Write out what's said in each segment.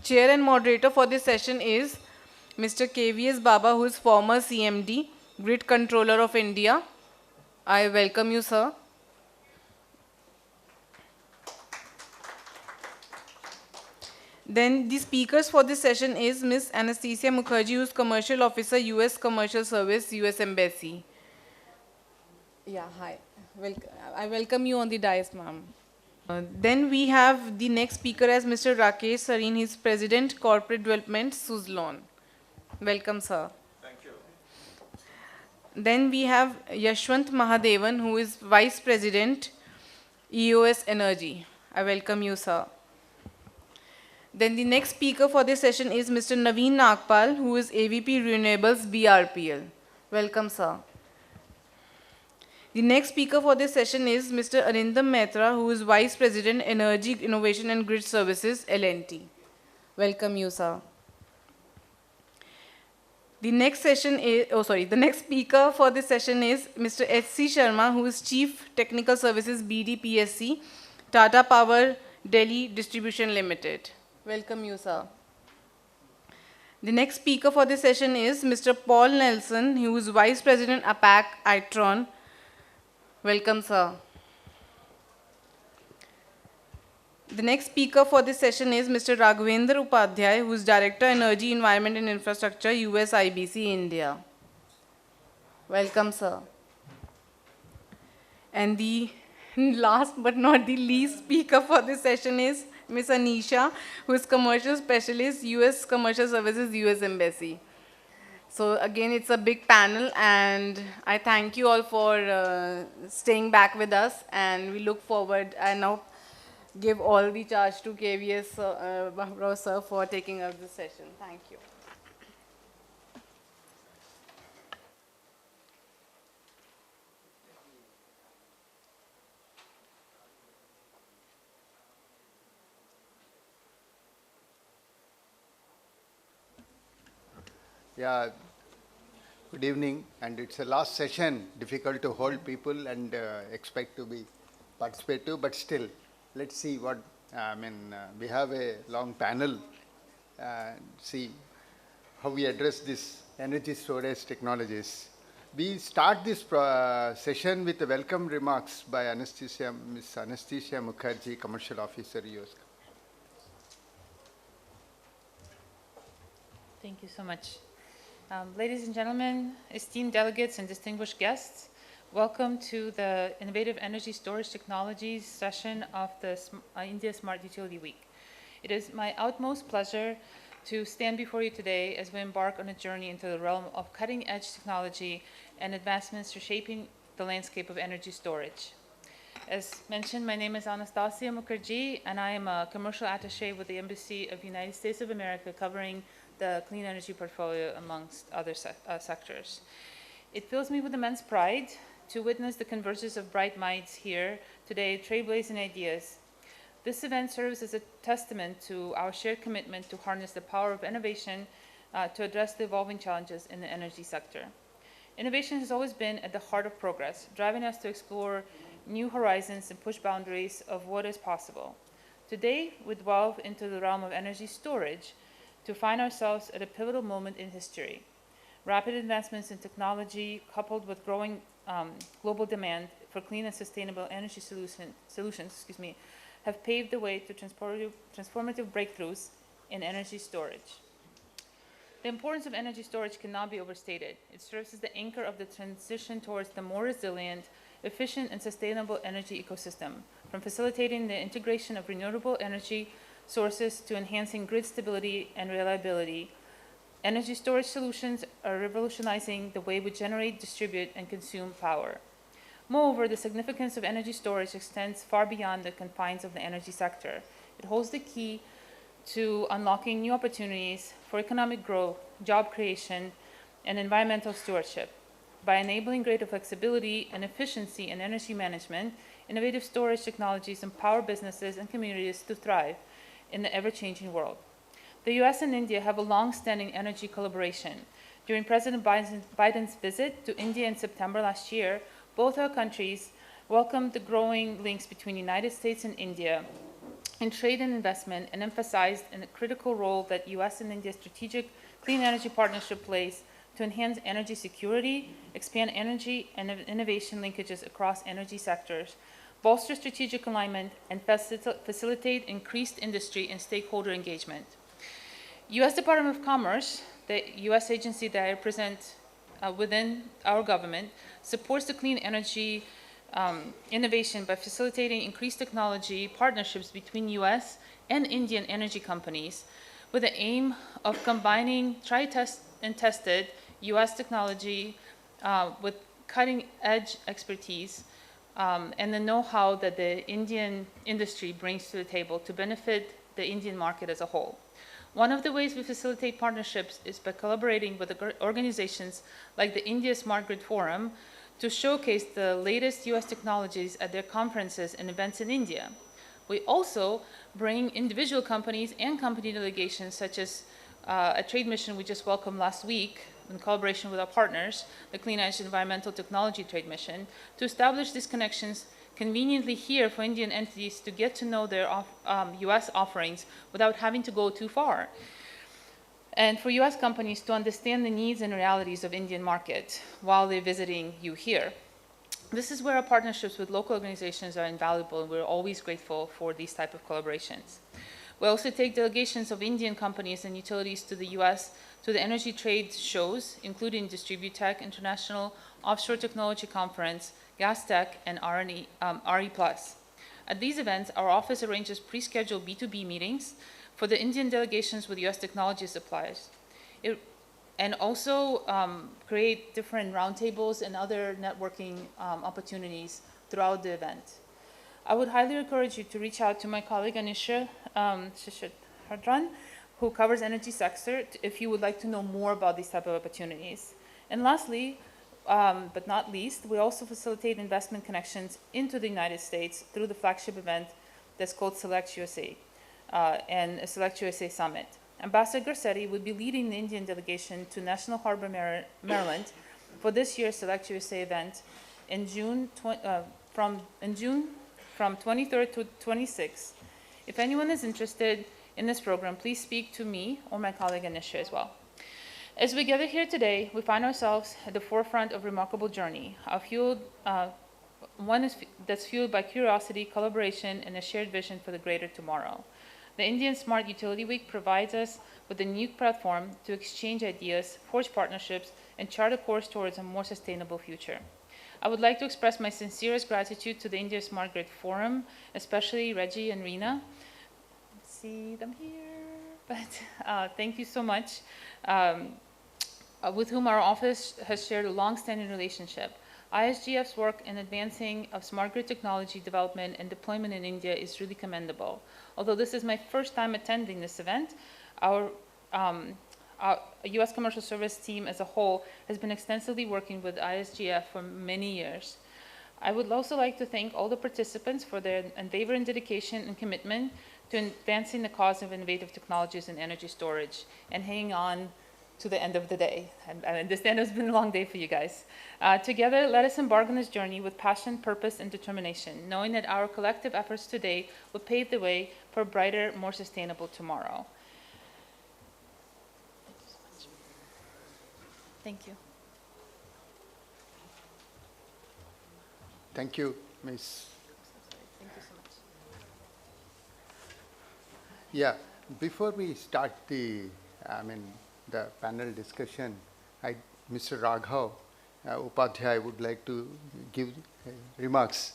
Chair and moderator for this session is Mr. KVS Baba, who is former CMD, Grid Controller of India. I welcome you, sir. Then the speakers for this session is Ms. Anastasia Mukherjee, who is Commercial Officer, US Commercial Service, US Embassy. Yeah, hi. I welcome you on the dais, ma'am. Then we have the next speaker as Mr. Rakesh Sarin. He's President, Corporate Development, Suzlon. Welcome, sir. Thank you. Then we have Yashwanth Mahadevan, who is Vice President, EOS Energy. I welcome you, sir. Then the next speaker for this session is Mr. Naveen Nagpal, who is AVP-Renewables, BRPL. Welcome, sir. The next speaker for this session is Mr. Arindam Maitra, who is Vice President, Energy Innovation and Grid Services, L&T. Welcome you, sir. The next speaker for this session is Mr. H.C. Sharma, who is Chief Technical Services, BDPSC, Tata Power Delhi Distribution Limited. Welcome you, sir. The next speaker for this session is Mr. Paul Nelsen, who is Vice President, APAC, Itron. Welcome, sir. The next speaker for this session is Mr. Raghvendra Upadhyay, who is Director, Energy, Environment and Infrastructure, USIBC, India. Welcome, sir. And the last but not the least speaker for this session is Ms. Anisha, who is Commercial Specialist, US Commercial Services, US Embassy. So again, it's a big panel, and I thank you all for staying back with us, and we look forward. I now give all the charge to KVS Baba sir for taking up this session. Thank you. Yeah, good evening. And it's a last session, difficult to hold people and expect to be participative, but still, let's see what, we have a long panel, see how we address this energy storage technologies. We start this session with the welcome remarks by Anastasia, Ms. Anastasia Mukherjee, Commercial Officer, US. Thank you so much. Ladies and gentlemen, esteemed delegates and distinguished guests, welcome to the Innovative Energy Storage Technologies session of the India Smart Utility Week. It is my utmost pleasure to stand before you today as we embark on a journey into the realm of cutting-edge technology and advancements reshaping the landscape of energy storage. As mentioned, my name is Anastasia Mukherjee, and I am a commercial attaché with the Embassy of the United States of America covering the clean energy portfolio amongst other sectors. It fills me with immense pride to witness the convergence of bright minds here today, trailblazing ideas. This event serves as a testament to our shared commitment to harness the power of innovation to address the evolving challenges in the energy sector. Innovation has always been at the heart of progress, driving us to explore new horizons and push boundaries of what is possible. Today, we delve into the realm of energy storage to find ourselves at a pivotal moment in history. Rapid advancements in technology, coupled with growing global demand for clean and sustainable energy solutions, have paved the way to transformative breakthroughs in energy storage. The importance of energy storage cannot be overstated. It serves as the anchor of the transition towards the more resilient, efficient, and sustainable energy ecosystem, from facilitating the integration of renewable energy sources to enhancing grid stability and reliability. Energy storage solutions are revolutionizing the way we generate, distribute, and consume power. Moreover, the significance of energy storage extends far beyond the confines of the energy sector. It holds the key to unlocking new opportunities for economic growth, job creation, and environmental stewardship. By enabling greater flexibility and efficiency in energy management, innovative storage technologies empower businesses and communities to thrive in the ever-changing world. The US and India have a long-standing energy collaboration. During President Biden's visit to India in September last year, both our countries welcomed the growing links between the United States and India in trade and investment and emphasized in the critical role that US and India's strategic clean energy partnership plays to enhance energy security, expand energy and innovation linkages across energy sectors, bolster strategic alignment, and facilitate increased industry and stakeholder engagement. US Department of Commerce, the US agency that I represent within our government, supports the clean energy innovation by facilitating increased technology partnerships between US and Indian energy companies with the aim of combining and tested US technology with cutting-edge expertise and the know-how that the Indian industry brings to the table to benefit the Indian market as a whole. One of the ways we facilitate partnerships is by collaborating with organizations like the India Smart Grid Forum to showcase the latest US technologies at their conferences and events in India. We also bring individual companies and company delegations, such as a trade mission we just welcomed last week in collaboration with our partners, the Clean Energy Environmental Technology Trade Mission, to establish these connections conveniently here for Indian entities to get to know their US offerings without having to go too far. And for US companies to understand the needs and realities of Indian market while they're visiting you here. This is where our partnerships with local organizations are invaluable, and we're always grateful for these type of collaborations. We also take delegations of Indian companies and utilities to the US to the energy trade shows, including Distributech International, Offshore Technology Conference, Gas Tech, and RE+. At these events, our office arranges pre-scheduled B2B meetings for the Indian delegations with US technology suppliers. And also create different roundtables and other networking opportunities throughout the event. I would highly encourage you to reach out to my colleague Anastasia who covers energy sector, if you would like to know more about these type of opportunities. And lastly, but not least, we also facilitate investment connections into the United States through the flagship event that's called Select USA and a Select USA Summit. Ambassador Garcetti would be leading the Indian delegation to National Harbor, Maryland for this year's Select USA event in June, from 23rd to 26th. If anyone is interested in this program, please speak to me or my colleague Anisha as well. As we gather here today, we find ourselves at the forefront of a remarkable journey, that's fueled by curiosity, collaboration, and a shared vision for the greater tomorrow. The Indian Smart Utility Week provides us with a new platform to exchange ideas, forge partnerships, and chart a course towards a more sustainable future. I would like to express my sincerest gratitude to the India Smart Grid Forum, especially Reggie and Reena. See them here, but thank you so much, with whom our office has shared a long-standing relationship. ISGF's work in advancing of smart grid technology development and deployment in India is really commendable. Although this is my first time attending this event, our US Commercial Service team as a whole has been extensively working with ISGF for many years. I would also like to thank all the participants for their unwavering dedication and commitment to advancing the cause of innovative technologies in energy storage and hanging on to the end of the day. And I understand it's been a long day for you guys. Together, let us embark on this journey with passion, purpose, and determination, knowing that our collective efforts today will pave the way for a brighter, more sustainable tomorrow. Thank you. Thank you, Ms. Thank you so much. Yeah, before we start the panel discussion, Mr. Raghav Upadhyay would like to give remarks.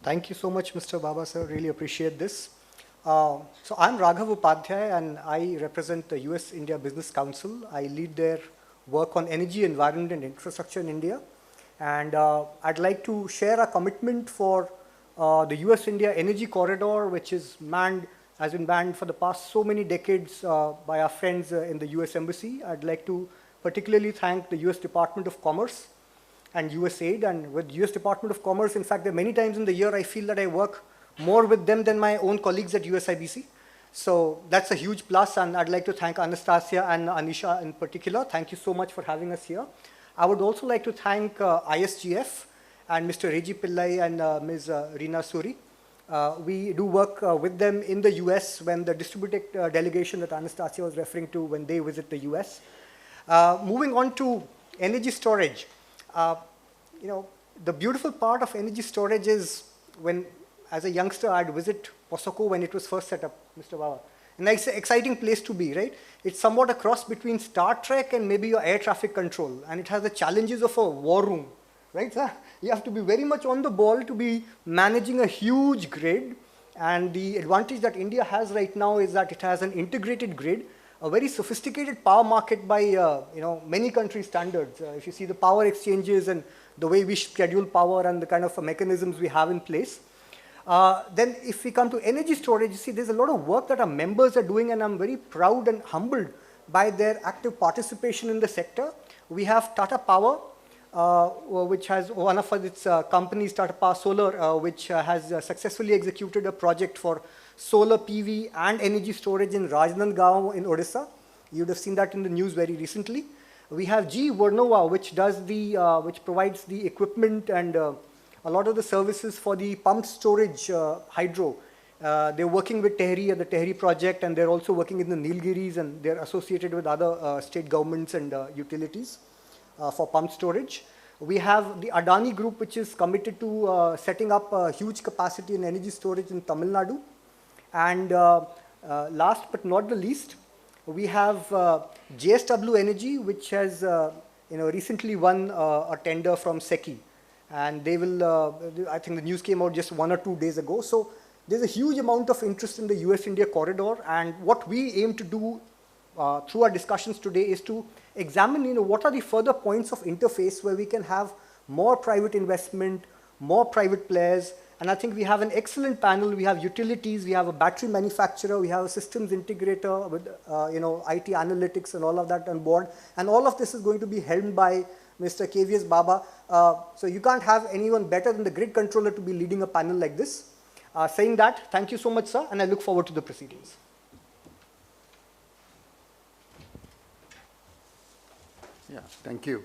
Thank you so much, Mr. Baba, sir. Really appreciate this. So I'm Raghav Upadhyay, and I represent the US-India Business Council. I lead their work on energy, environment, and infrastructure in India. And I'd like to share a commitment for the US-India Energy Corridor, which has been manned for the past so many decades by our friends in the US Embassy. I'd like to particularly thank the US Department of Commerce and USAID. And with US Department of Commerce, in fact, there are many times in the year I feel that I work more with them than my own colleagues at USIBC. So that's a huge plus, and I'd like to thank Anastasia and Anisha in particular. Thank you so much for having us here. I would also like to thank ISGF and Mr. Reji Pillai and Ms. Reena Suri. We do work with them in the US when the distributed delegation that Anastasia was referring to, when they visit the US. Moving on to energy storage. The beautiful part of energy storage is when, as a youngster, I'd visit Posoko when it was first set up, Mr. Baba. And it's an exciting place to be, right? It's somewhat a cross between Star Trek and maybe your air traffic control. And it has the challenges of a war room, right, sir? You have to be very much on the ball to be managing a huge grid. And the advantage that India has right now is that it has an integrated grid, a very sophisticated power market by many country standards. If you see the power exchanges and the way we schedule power and the kind of mechanisms we have in place. Then if we come to energy storage, you see there's a lot of work that our members are doing, and I'm very proud and humbled by their active participation in the sector. We have Tata Power, which has one of its companies, Tata Power Solar, which has successfully executed a project for solar PV and energy storage in Rajnandgaon in Odisha. You would have seen that in the news very recently. We have GE Vernova, which provides the equipment and a lot of the services for the pumped storage hydro. They're working with Tehri at the Tehri project, and they're also working in the Nilgiris, and they're associated with other state governments and utilities for pumped storage. We have the Adani Group, which is committed to setting up a huge capacity in energy storage in Tamil Nadu. And last but not the least, we have JSW Energy, which has recently won a tender from SECI. And they will, I think the news came out just 1 or 2 days ago. So there's a huge amount of interest in the US-India corridor. And what we aim to do through our discussions today is to examine, what are the further points of interface where we can have more private investment, more private players. And I think we have an excellent panel. We have utilities, we have a battery manufacturer, we have a systems integrator with, IT analytics and all of that on board. And all of this is going to be helmed by Mr. KVS Baba. So you can't have anyone better than the grid controller to be leading a panel like this. Saying that, thank you so much, sir, and I look forward to the proceedings. Yeah, thank you.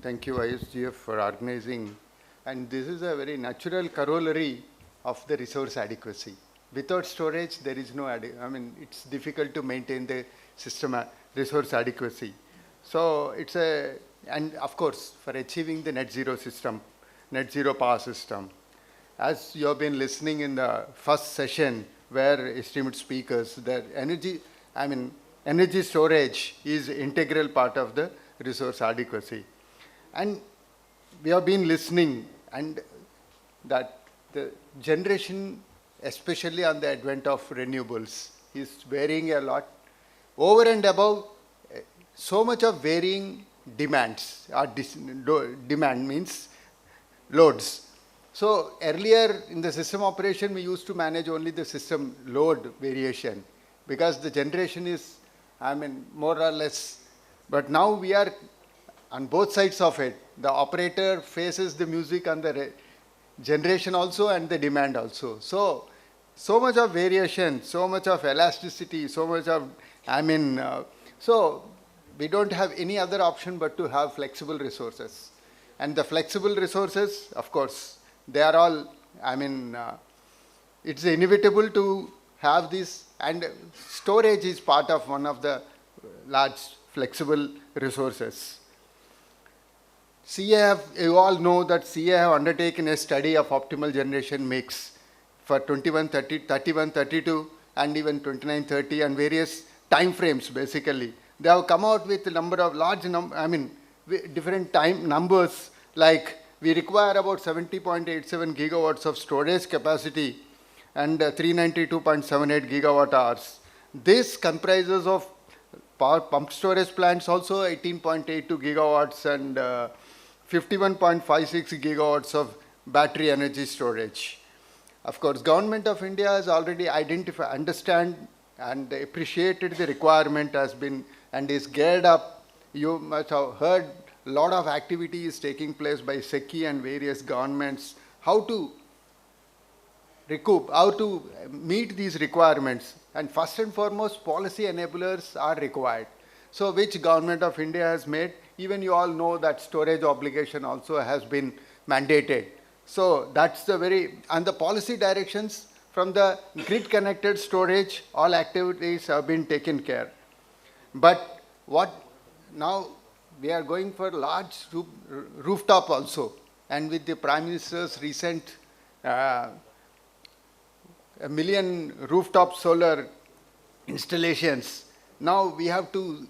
Thank you, ISGF, for organizing. And this is a very natural corollary of the resource adequacy. Without storage, there is no, it's difficult to maintain the system resource adequacy. So it's and of course, for achieving the net zero system, net zero power system, as you have been listening in the first session where esteemed speakers, that energy storage is integral part of the resource adequacy. And we have been listening, and that the generation, especially on the advent of renewables, is varying a lot. Over and above, so much of varying demands, demand means loads. So earlier in the system operation, we used to manage only the system load variation because the generation is, more or less, but now we are on both sides of it. The operator faces the music on the generation also and the demand also. So much of variation, so much of elasticity, so much of, so we don't have any other option but to have flexible resources. And the flexible resources, of course, they are all, it's inevitable to have this, and storage is part of one of the large flexible resourses. You all know that CA have undertaken a study of optimal generation mix for 31-32 and even 29-30 and various time frames basically. They have come out with a number of different time numbers, like we require about 70.87 gigawatts of storage capacity and 392.78 gigawatt hours. This comprises of power pump storage plants also 18.82 gigawatts and 51.56 gigawatts of battery energy storage. Of course, Government of India has already understand and appreciated the requirement has been and is geared up. You must have heard a lot of activities taking place by SECI and various governments, how to recoup, how to meet these requirements. And first and foremost, policy enablers are required. So which Government of India has made? even you all know that storage obligation also has been mandated. So that's the and the policy directions from the grid connected storage, all activities have been taken care. But what now we are going for large rooftop also, and with the Prime Minister's recent 1 million rooftop solar installations, now we have to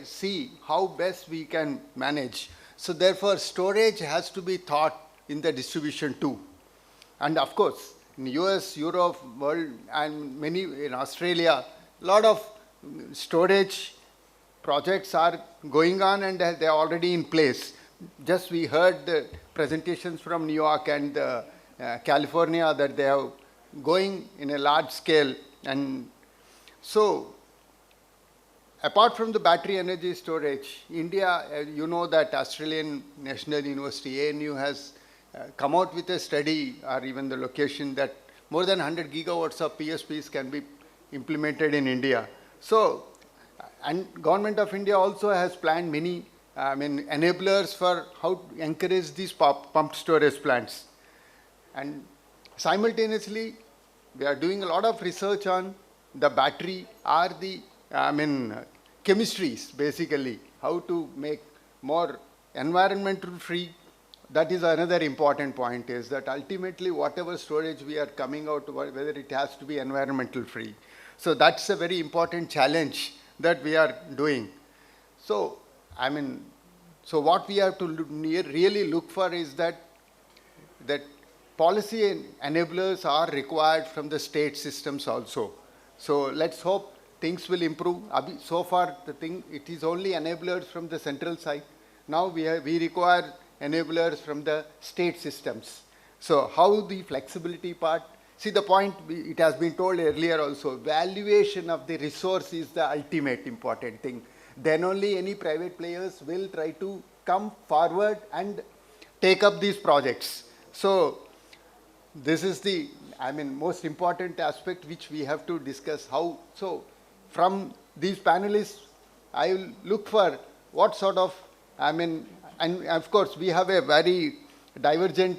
see how best we can manage. So therefore, storage has to be thought in the distribution too. And of course, in US, Europe, world, and many in Australia, a lot of storage projects are going on and they are already in place. Just we heard the presentations from New York and California that they are going in a large scale. And so, apart from the battery energy storage, India, you know that Australian National University, ANU, has come out with a study, or even the location, that more than 100 gigawatts of PSPs can be implemented in India. So, and Government of India also has planned many enablers for how to encourage these pumped storage plants. And simultaneously, we are doing a lot of research on the battery or the chemistries, basically, how to make more environmental free. That is another important point, is that ultimately whatever storage we are coming out, whether it has to be environmental free. So that's a very important challenge that we are doing. So, so what we have to really look for is that policy enablers are required from the state systems also. So let's hope things will improve. So far, it is only enablers from the central side. Now we require enablers from the state systems. So how the flexibility part, see the point, it has been told earlier also, valuation of the resource is the ultimate important thing. Then only any private players will try to come forward and take up these projects. So this is the most important aspect which we have to discuss. How, so from these panelists, I will look for what sort of, and of course we have a very divergent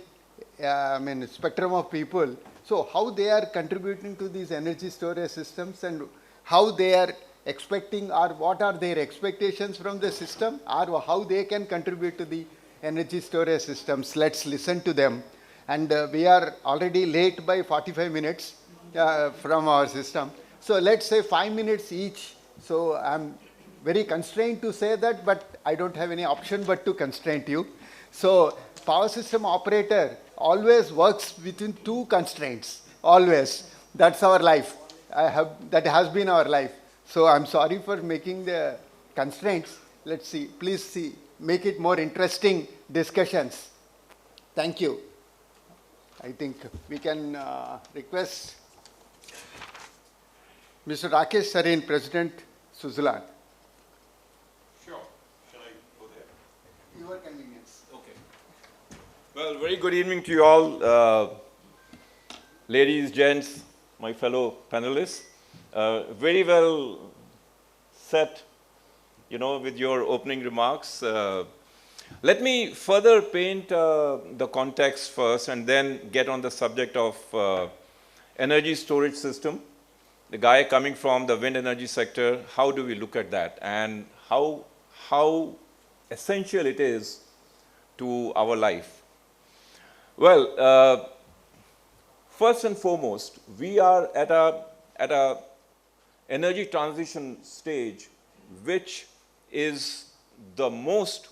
spectrum of people. So how they are contributing to these energy storage systems, and how they are expecting, or what are their expectations from the system, or how they can contribute to the energy storage systems. Let's listen to them. And we are already late by 45 minutes from our system. So let's say 5 minutes each. So I'm very constrained to say that, but I don't have any option but to constrain you. So power system operator always works within two constraints, always. That's our life. That has been our life. So I'm sorry for making the constraints. Let's see, please see, make it more interesting discussions. Thank you. I think we can request Mr. Rakesh Sarin, President, Suzlon. Sure. Shall I go there? Your convenience. Okay. Well, very good evening to you all, ladies, gents, my fellow panelists. Very well set, with your opening remarks. Let me further paint the context first, and then get on the subject of energy storage system. The guy coming from the wind energy sector, how do we look at that, and how essential it is to our life? Well, first and foremost, we are at a energy transition stage, which is the most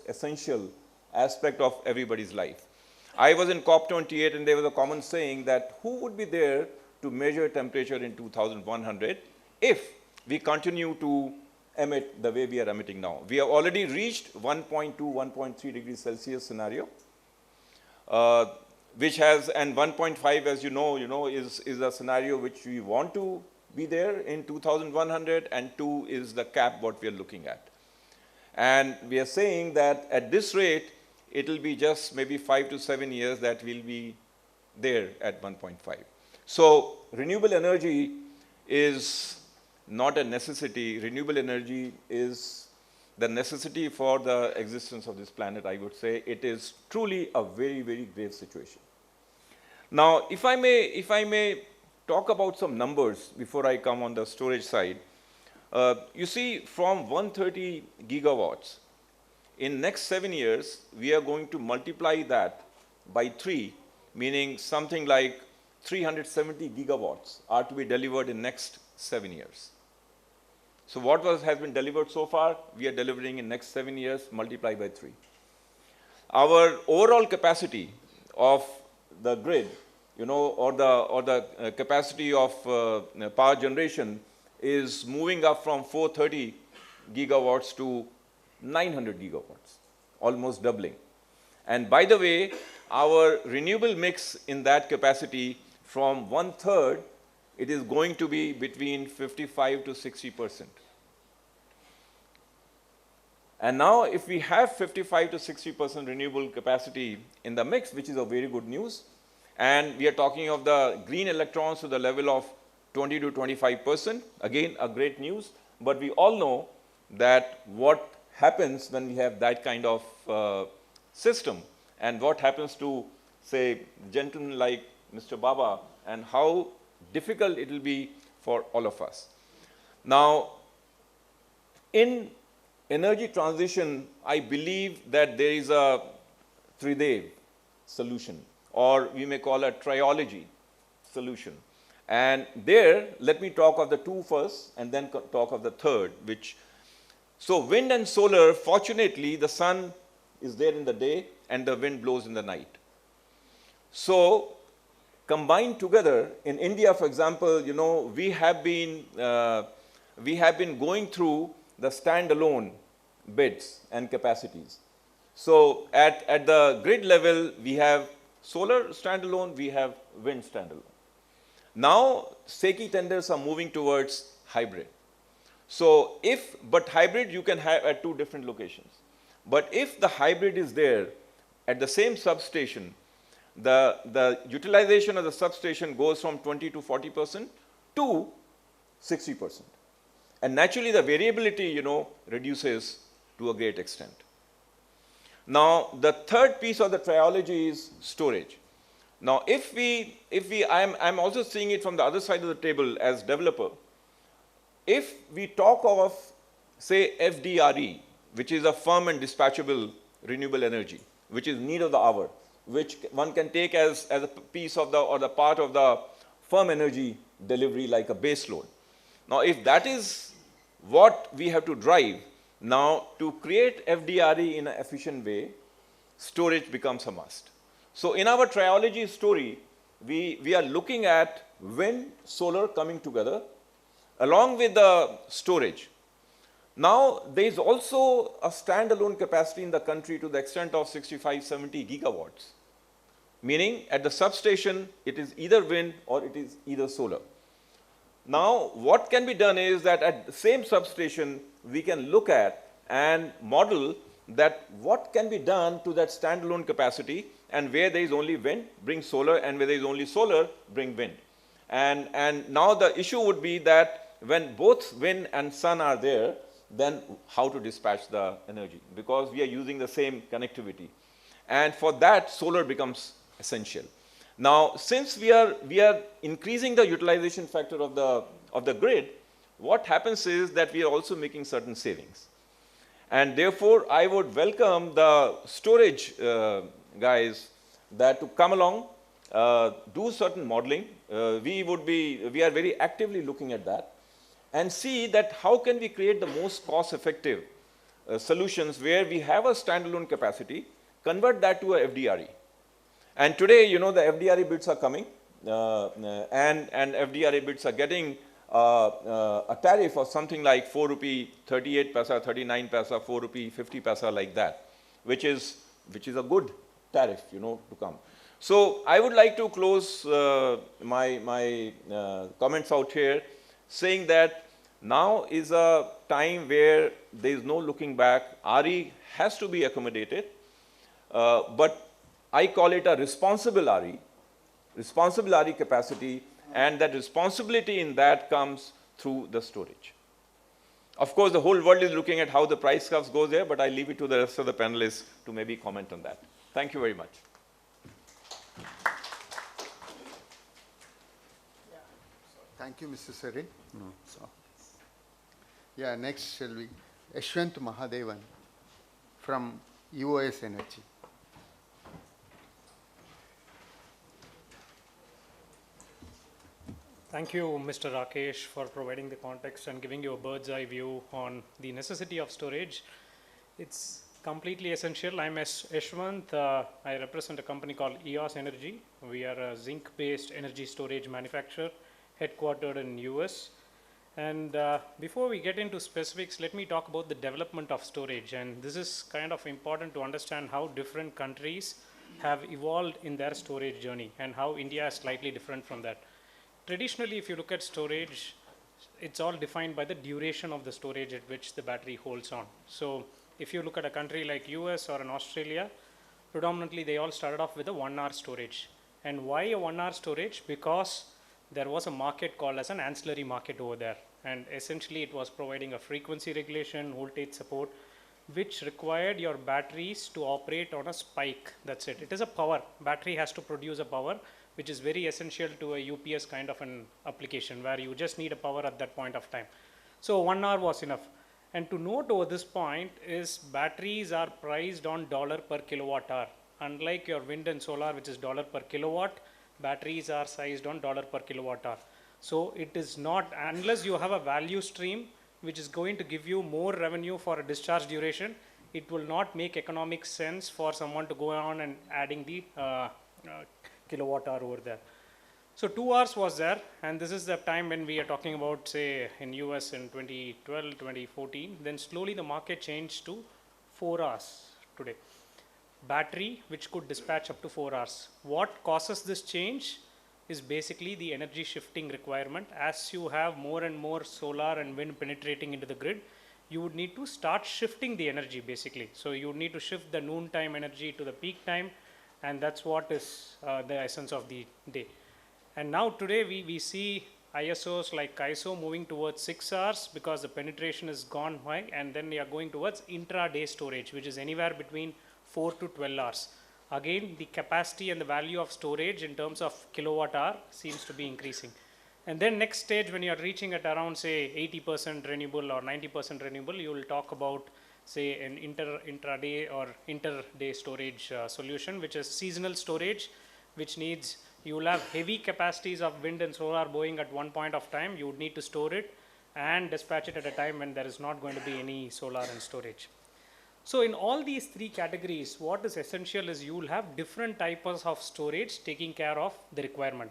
essential aspect of everybody's life. I was in COP28, and there was a common saying that who would be there to measure temperature in 2100 if we continue to emit the way we are emitting now. We have already reached 1.2, 1.3 degrees Celsius scenario, which has, and 1.5, as you know, is a scenario which we want to be there in 2100, and 2 is the cap what we are looking at. And we are saying that at this rate, it will be just maybe 5 to 7 years that we'll be there at 1.5. So renewable energy is not a necessity. Renewable energy is the necessity for the existence of this planet, I would say it is truly a very, very grave situation. Now, if I may talk about some numbers before I come on the storage side. You see, from 130 gigawatts, in next 7 years, we are going to multiply that by 3, meaning something like 370 gigawatts are to be delivered in next 7 years. So what has been delivered so far, we are delivering in next 7 years, multiply by 3. Our overall capacity of the grid, or the capacity of power generation is moving up from 430 gigawatts to 900 gigawatts, almost doubling. And by the way, our renewable mix in that capacity from 1/3, it is going to be between 55 to 60%. And now if we have 55 to 60% renewable capacity in the mix, which is a very good news, and we are talking of the green electrons to the level of 20 to 25%, again, a great news, but we all know that what happens when we have that kind of system, and what happens to, say, gentlemen like Mr. Baba, and how difficult it will be for all of us. Now, in energy transition, I believe that there is a Tridev solution, or we may call a triology solution. And there, let me talk of the 2 first, and then talk of the 3rd, so wind and solar, fortunately, the sun is there in the day, and the wind blows in the night. So, combined together, in India, for example, we have been going through the standalone bids and capacities. So, at the grid level, we have solar standalone, we have wind standalone. Now, SECI tenders are moving towards hybrid. So, but hybrid you can have at 2 different locations. But if the hybrid is there at the same substation, the utilization of the substation goes from 20 to 40% to 60%. And naturally, the variability, reduces to a great extent. Now, the 3rd piece of the triology is storage. Now, I'm also seeing it from the other side of the table as developer. If we talk of, say, FDRE, which is a firm and dispatchable renewable energy, which is need of the hour, which one can take as a piece of or the part of the firm energy delivery like a base load. Now, if that is what we have to drive, now to create FDRE in an efficient way, storage becomes a must. So in our triology story, we are looking at wind, solar coming together, along with the storage. Now, there is also a standalone capacity in the country to the extent of 65, 70 gigawatts, meaning at the substation, it is either wind or it is either solar. Now, what can be done is that at the same substation, we can look at and model that what can be done to that standalone capacity, and where there is only wind, bring solar, and where there is only solar, bring wind. And now the issue would be that when both wind and sun are there, then how to dispatch the energy, because we are using the same connectivity. And for that, solar becomes essential. Now, since we are increasing the utilization factor of the grid, what happens is that we are also making certain savings. And therefore, I would welcome the storage guys that to come along, do certain modeling. We are very actively looking at that, and see that how can we create the most cost-effective solutions where we have a standalone capacity, convert that to a FDRE. And today, the FDRE bids are coming, and FDRE bids are getting a tariff of something like 4 rupee 38 paisa, 39 paisa, 4 rupee 50 paisa, like that, which is a good tariff, to come. So I would like to close my comments out here, saying that now is a time where there is no looking back. RE has to be accommodated, but I call it a responsible RE capacity, and that responsibility in that comes through the storage. Of course, the whole world is looking at how the price curves go there, but I leave it to the rest of the panelists to maybe comment on that. Thank you very much. Thank you, Mr. Sarin. Yeah, next shall we? Yashwanth Mahadevan from UOS Energy. Thank you, Mr. Rakesh, for providing the context and giving you a bird's eye view on the necessity of storage. It's completely essential. I'm Yashwanth. I represent a company called EOS Energy. We are a zinc-based energy storage manufacturer headquartered in US. And before we get into specifics, let me talk about the development of storage. And this is kind of important to understand how different countries have evolved in their storage journey and how India is slightly different from that. Traditionally, if you look at storage, it's all defined by the duration of the storage at which the battery holds on. So if you look at a country like US or in Australia, predominantly they all started off with a 1 hour storage. And why a 1 hour storage? Because there was a market called as an ancillary market over there. And essentially it was providing a frequency regulation, voltage support, which required your batteries to operate on a spike. That's it. It is a power. Battery has to produce a power, which is very essential to a UPS kind of an application where you just need a power at that point of time. So 1 hour was enough. And to note over this point is batteries are priced on dollar per kilowatt hour. Unlike your wind and solar, which is dollar per kilowatt, batteries are sized on dollar per kilowatt hour. So it is not, unless you have a value stream which is going to give you more revenue for a discharge duration, it will not make economic sense for someone to go on and adding the kilowatt hour over there. So 2 hours was there, and this is the time when we are talking about, say, in US in 2012, 2014, then slowly the market changed to 4 hours today. Battery, which could dispatch up to 4 hours. What causes this change is basically the energy shifting requirement. As you have more and more solar and wind penetrating into the grid, you would need to start shifting the energy basically. So you need to shift the noontime energy to the peak time, and that's what is the essence of the day. And now today we see ISOs like ISO moving towards 6 hours because the penetration is gone high, and then we are going towards intraday storage, which is anywhere between 4 to 12 hours. Again, the capacity and the value of storage in terms of kilowatt hour seems to be increasing. And then next stage, when you are reaching at around, say, 80% renewable or 90% renewable, you will talk about, say, an intraday or interday storage solution, which is seasonal storage, which needs, you will have heavy capacities of wind and solar blowing at one point of time. You would need to store it and dispatch it at a time when there is not going to be any solar and storage. So in all these three categories, what is essential is you will have different types of storage taking care of the requirement.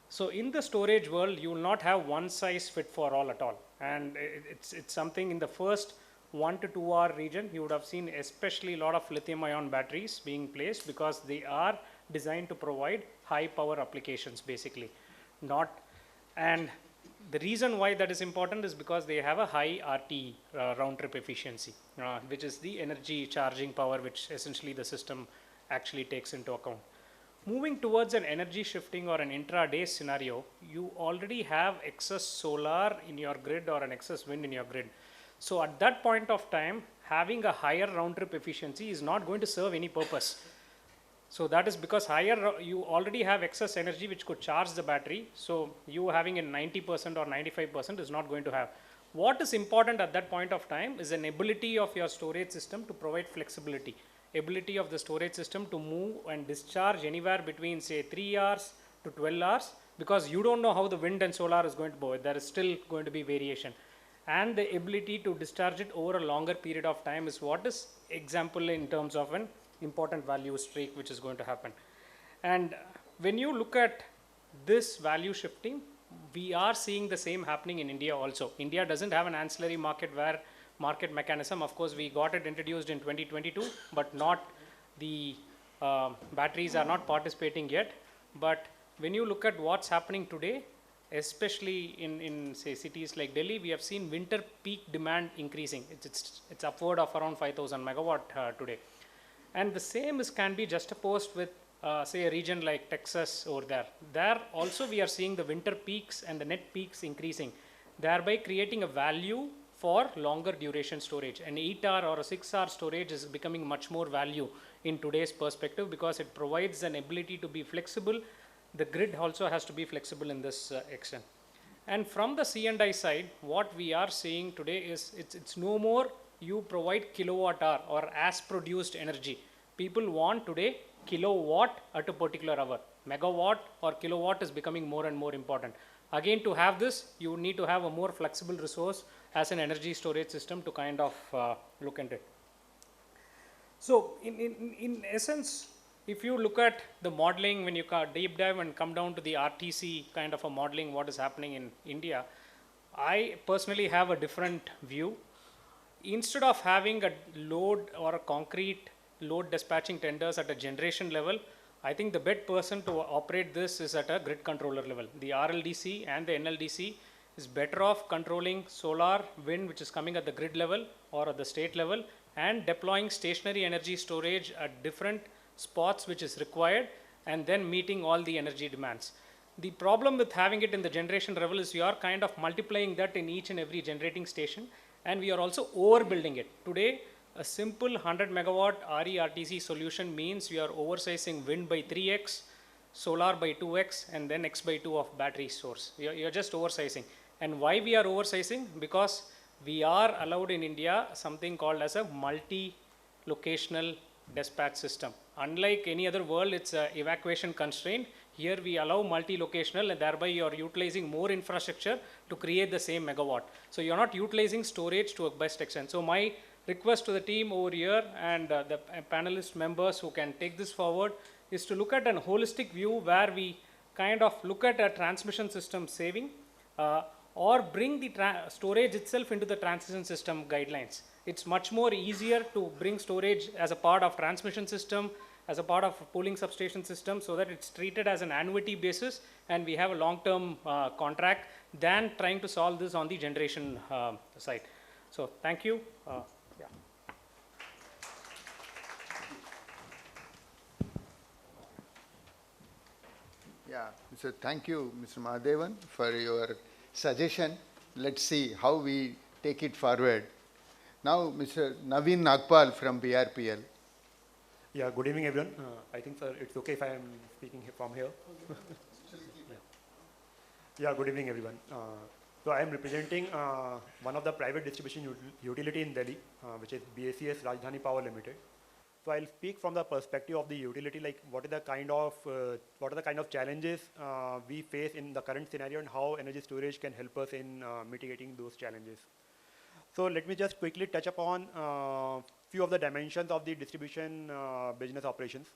So in the storage world, you will not have one size fit for all at all. And it's something in the first 1 to 2 hour region, you would have seen especially a lot of lithium ion batteries being placed because they are designed to provide high power applications basically. And the reason why that is important is because they have a high RT, round trip efficiency, which is the energy charging power which essentially the system actually takes into account. Moving towards an energy shifting or an intraday scenario, you already have excess solar in your grid or an excess wind in your grid. So at that point of time, having a higher round trip efficiency is not going to serve any purpose. So that is because you already have excess energy which could charge the battery. So you having a 90% or 95% is not going to have. What is important at that point of time is an ability of your storage system to provide flexibility. Ability of the storage system to move and discharge anywhere between, say, 3 hours to 12 hours, because you don't know how the wind and solar is going to go. There is still going to be variation. And the ability to discharge it over a longer period of time is what is example in terms of an important value streak which is going to happen. And when you look at this value shifting, we are seeing the same happening in India also. India doesn't have an ancillary market where market mechanism, of course we got it introduced in 2022, but not the batteries are not participating yet. But when you look at what's happening today, especially in say cities like Delhi, we have seen winter peak demand increasing. It's upward of around 5,000 megawatt today. And the same can be juxtaposed with say a region like Texas over there. There also we are seeing the winter peaks and the net peaks increasing, thereby creating a value for longer duration storage. An 8-hour or a 6-hour storage is becoming much more value in today's perspective because it provides an ability to be flexible. The grid also has to be flexible in this extent. And from the C&I side, what we are seeing today is it's no more you provide kilowatt hour or as produced energy. People want today kilowatt at a particular hour. Megawatt or kilowatt is becoming more and more important. Again, to have this, you need to have a more flexible resource as an energy storage system to kind of look into it. So in essence, if you look at the modeling, when you deep dive and come down to the RTC kind of a modeling, what is happening in India, I personally have a different view. Instead of having a load or a concrete load dispatching tenders at a generation level, I think the best person to operate this is at a grid controller level. The RLDC and the NLDC is better off controlling solar, wind, which is coming at the grid level or at the state level, and deploying stationary energy storage at different spots which is required, and then meeting all the energy demands. The problem with having it in the generation level is you are kind of multiplying that in each and every generating station, and we are also overbuilding it. Today, a simple 100 megawatt RE-RTC solution means you are oversizing wind by 3x, solar by 2x, and then x by 2 of battery source. You're just oversizing. And why we are oversizing? Because we are allowed in India something called as a multi-locational dispatch system. Unlike any other world, it's an evacuation constraint. Here we allow multi-locational, and thereby you are utilizing more infrastructure to create the same megawatt. So you're not utilizing storage to a best extent. So my request to the team over here and the panelist members who can take this forward is to look at a holistic view where we kind of look at a transmission system saving or bring the storage itself into the transition system guidelines. It's much more easier to bring storage as a part of transmission system, as a part of a pooling substation system, so that it's treated as an annuity basis and we have a long-term contract than trying to solve this on the generation side. So thank you. Yeah. Yeah, so thank you, Mr. Mahadevan, for your suggestion. Let's see how we take it forward. Now, Mr. Naveen Nagpal from BRPL. Yeah, good evening, everyone. I think, sir, it's okay if I am speaking from here. Yeah, good evening, everyone. So I am representing one of the private distribution utility in Delhi, which is BACS Rajdhani Power Limited. So I'll speak from the perspective of the utility, like what are the kind of challenges we face in the current scenario and how energy storage can help us in mitigating those challenges. So let me just quickly touch upon few of the dimensions of the distribution business operations.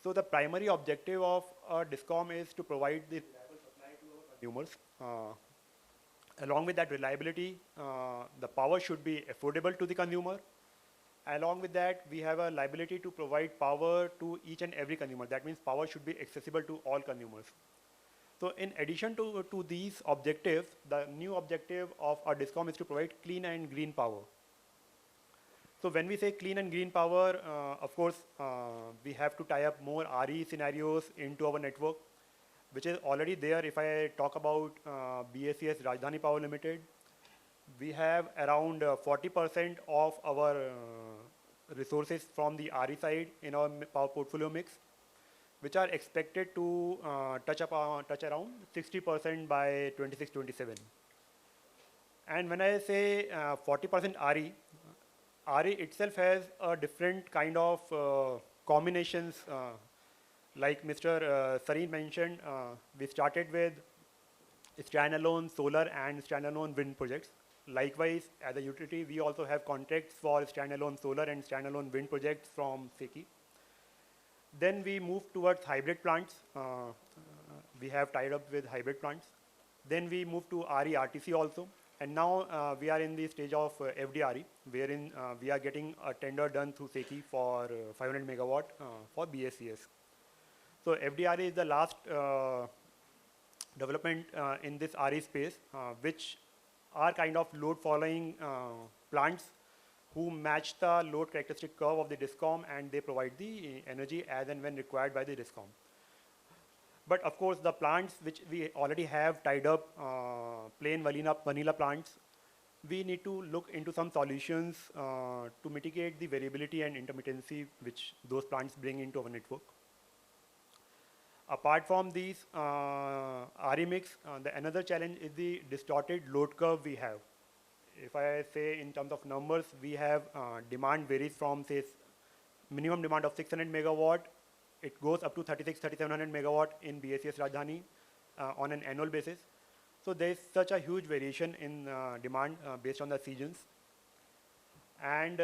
So the primary objective of a DISCOM is to provide the reliable supply to our consumers. Along with that reliability, the power should be affordable to the consumer. Along with that, we have a liability to provide power to each and every consumer. That means power should be accessible to all consumers. So in addition to these objectives, the new objective of our DISCOM is to provide clean and green power. So when we say clean and green power, of course, we have to tie up more RE scenarios into our network, which is already there. If I talk about BACS Rajdhani Power Limited, we have around 40% of our resources from the RE side in our power portfolio mix, which are expected to touch around 60% by 26-27. And when I say 40% RE itself has a different kind of combinations. Like Mr. Sarin mentioned, we started with standalone solar and standalone wind projects. Likewise, as a utility, we also have contracts for standalone solar and standalone wind projects from SECI. Then we moved towards hybrid plants. We have tied up with hybrid plants. Then we moved to RE-RTC also. And now we are in the stage of FDRE, wherein we are getting a tender done through SECI for 500 megawatt for BACS. So FDRE is the last development in this RE space, which are kind of load following plants who match the load characteristic curve of the DISCOM, and they provide the energy as and when required by the DISCOM. But of course, the plants which we already have tied up, plain vanilla plants, we need to look into some solutions to mitigate the variability and intermittency which those plants bring into our network. Apart from these RE mix, the another challenge is the distorted load curve we have. If I say in terms of numbers, we have demand varies from say minimum demand of 600 megawatt, it goes up to 3700 megawatt in BACS Rajdhani on an annual basis. So there is such a huge variation in demand based on the seasons. And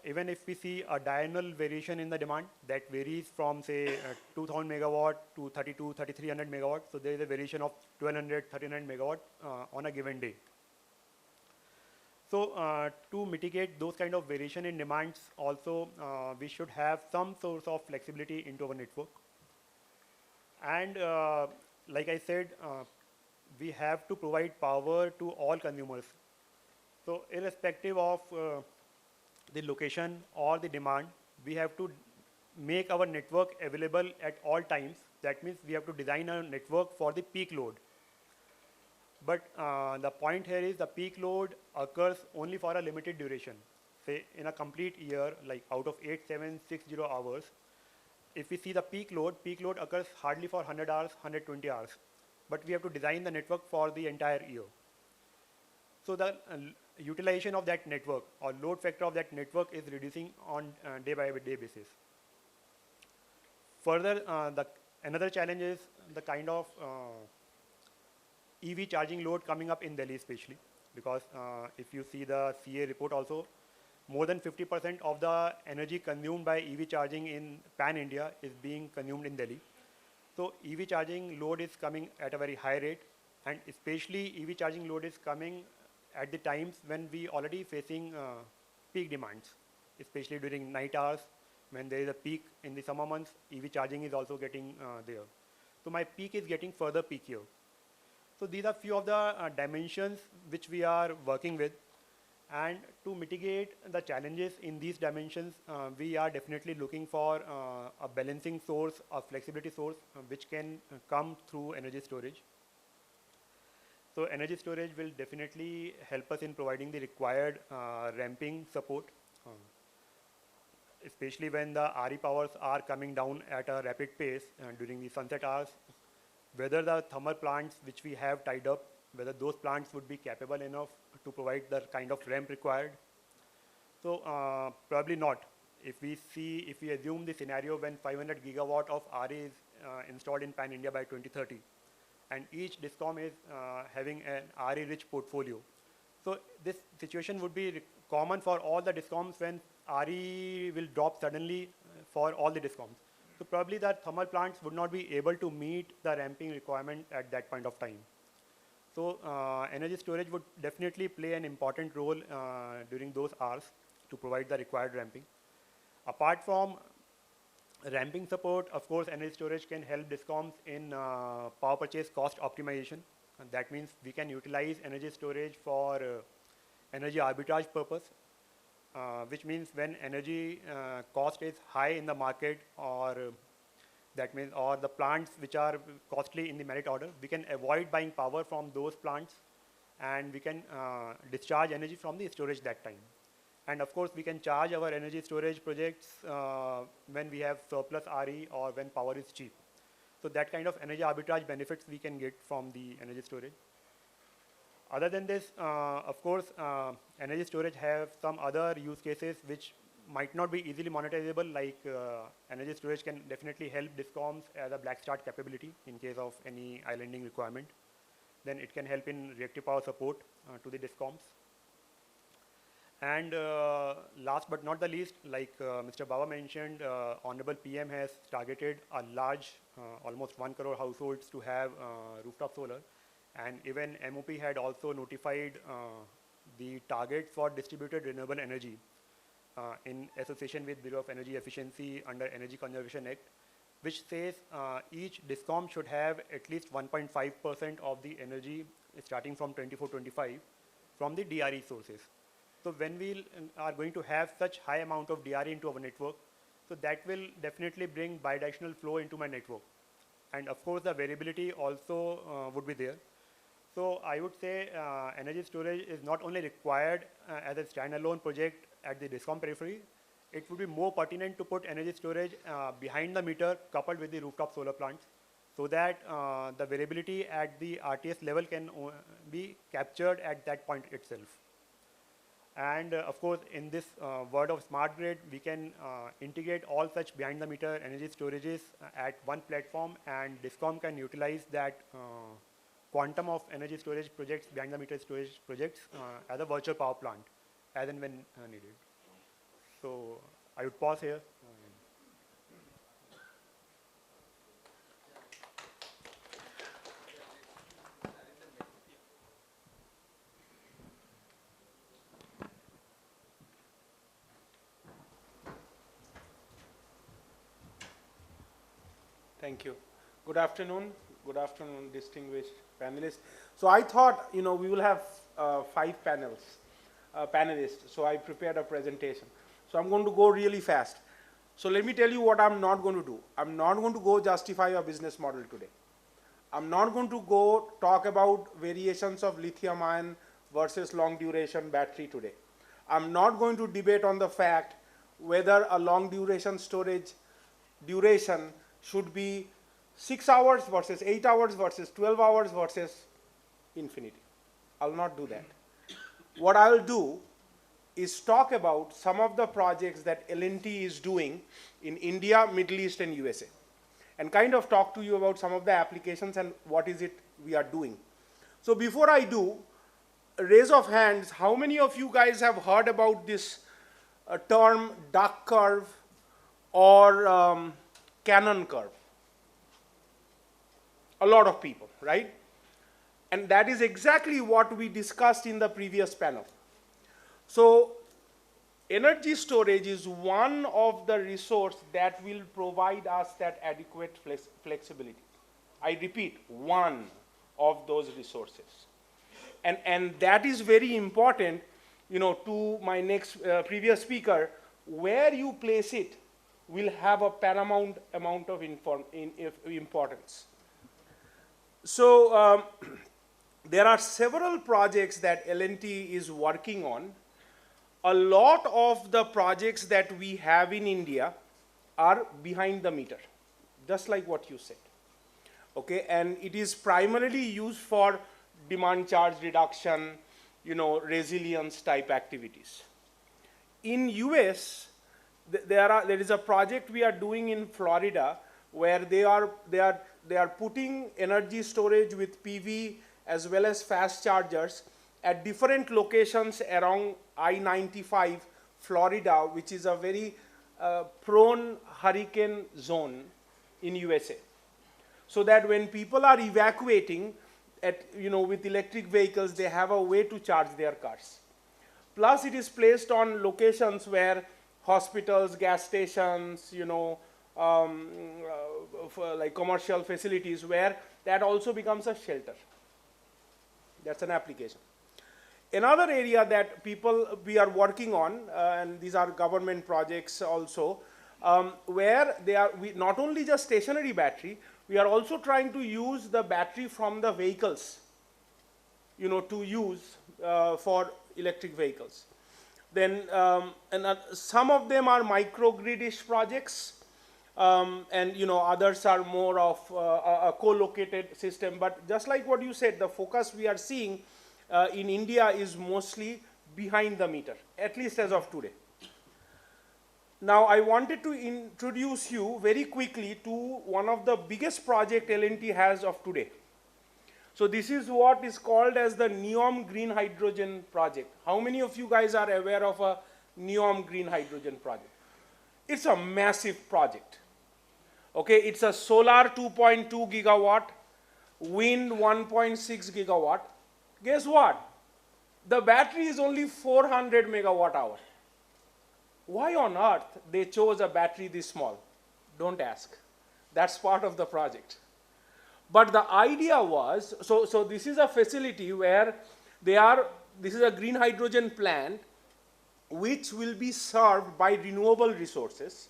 even if we see a diurnal variation in the demand that varies from say 2000 megawatt to 3300 megawatt, so there is a variation of 1200, 1300 megawatt on a given day. So to mitigate those kind of variation in demands also, we should have some source of flexibility into our network. And like I said, we have to provide power to all consumers. So irrespective of the location or the demand, we have to make our network available at all times. That means we have to design a network for the peak load. But the point here is the peak load occurs only for a limited duration. Say in a complete year, like out of 8760 hours, if we see the peak load occurs hardly for 100 hours, 120 hours. But we have to design the network for the entire year. So the utilization of that network or load factor of that network is reducing on day by day basis. Further, another challenge is the kind of EV charging load coming up in Delhi especially, because if you see the CA report also, more than 50% of the energy consumed by EV charging in pan-India is being consumed in Delhi. So EV charging load is coming at a very high rate, and especially EV charging load is coming at the times when we already facing peak demands, especially during night hours when there is a peak in the summer months. EV charging is also getting there. So my peak is getting further peakier. So these are few of the dimensions which we are working with, and to mitigate the challenges in these dimensions, we are definitely looking for a balancing source, a flexibility source, which can come through energy storage. So energy storage will definitely help us in providing the required ramping support, especially when the RE powers are coming down at a rapid pace during the sunset hours. Whether the thermal plants which we have tied up, whether those plants would be capable enough to provide the kind of ramp required. So probably not. If we assume the scenario when 500 gigawatt of RE is installed in pan-India by 2030, and each DISCOM is having an RE-rich portfolio. So this situation would be common for all the DISCOMs when RE will drop suddenly for all the DISCOMs. So probably the thermal plants would not be able to meet the ramping requirement at that point of time. So energy storage would definitely play an important role during those hours to provide the required ramping. Apart from ramping support, of course, energy storage can help DISCOMs in power purchase cost optimization. And that means we can utilize energy storage for energy arbitrage purpose, which means when energy cost is high in the market, or that means or the plants which are costly in the merit order, we can avoid buying power from those plants, and we can discharge energy from the storage that time. And of course, we can charge our energy storage projects when we have surplus RE or when power is cheap. So that kind of energy arbitrage benefits we can get from the energy storage. Other than this, of course, energy storage have some other use cases which might not be easily monetizable, like energy storage can definitely help DISCOMs as a black start capability in case of any islanding requirement. Then it can help in reactive power support to the DISCOMs. And last but not the least, like Mr. Baba mentioned, Honorable PM has targeted a large, almost 1 crore households to have rooftop solar. And even MOP had also notified the targets for distributed renewable energy in association with Bureau of Energy Efficiency under Energy Conservation Act, which says each DISCOM should have at least 1.5% of the energy starting from 24-25 from the DRE sources. So when we are going to have such high amount of DRE into our network, so that will definitely bring bidirectional flow into my network. And of course, the variability also would be there. So I would say energy storage is not only required as a standalone project at the DISCOM periphery, it would be more pertinent to put energy storage behind the meter coupled with the rooftop solar plants so that the variability at the RTS level can be captured at that point itself. And of course, in this world of smart grid, we can integrate all such behind the meter energy storages at one platform, and DISCOM can utilize that quantum of energy storage projects, behind the meter storage projects as a virtual power plant as and when needed. So I would pause here. Thank you. Good afternoon. Good afternoon, distinguished panelists. So I thought, we will have 5 panelists. So I prepared a presentation. So I'm going to go really fast. So let me tell you what I'm not going to do. I'm not going to go justify a business model today. I'm not going to go talk about variations of lithium ion versus long duration battery today. I'm not going to debate on the fact whether a long duration storage duration should be 6 hours versus 8 hours versus 12 hours versus infinity. I'll not do that. What I'll do is talk about some of the projects that L&T is doing in India, Middle East, and USA, and kind of talk to you about some of the applications and what is it we are doing. So before I do, a raise of hands, how many of you guys have heard about this term duck curve or Cannon curve? A lot of people, right? And that is exactly what we discussed in the previous panel. So energy storage is one of the resources that will provide us that adequate flexibility. I repeat, one of those resources. And that is very important, to my next previous speaker. Where you place it will have a paramount amount of importance. So there are several projects that L&T is working on. A lot of the projects that we have in India are behind the meter, just like what you said. Okay, and it is primarily used for demand charge reduction, resilience type activities. In US, there is a project we are doing in Florida where they are putting energy storage with PV as well as fast chargers at different locations around I-95 Florida, which is a very prone hurricane zone in USA. So that when people are evacuating with electric vehicles, they have a way to charge their cars. Plus it is placed on locations where hospitals, gas stations, like commercial facilities, where that also becomes a shelter. That's an application. Another area that we are working on, and these are government projects also, where we not only just stationary battery, we are also trying to use the battery from the vehicles, to use for electric vehicles. Then some of them are microgrid-ish projects, and others are more of a co-located system. But just like what you said, the focus we are seeing in India is mostly behind the meter, at least as of today. Now I wanted to introduce you very quickly to one of the biggest project L&T has of today. So this is what is called as the NEOM Green Hydrogen project. How many of you guys are aware of a NEOM Green Hydrogen project? It's a massive project. Okay, it's a solar 2.2 gigawatt, wind 1.6 gigawatt. Guess what? The battery is only 400 megawatt hour. Why on earth they chose a battery this small? Don't ask. That's part of the project. But the idea was, so this is a facility where this is a green hydrogen plant which will be served by renewable resources.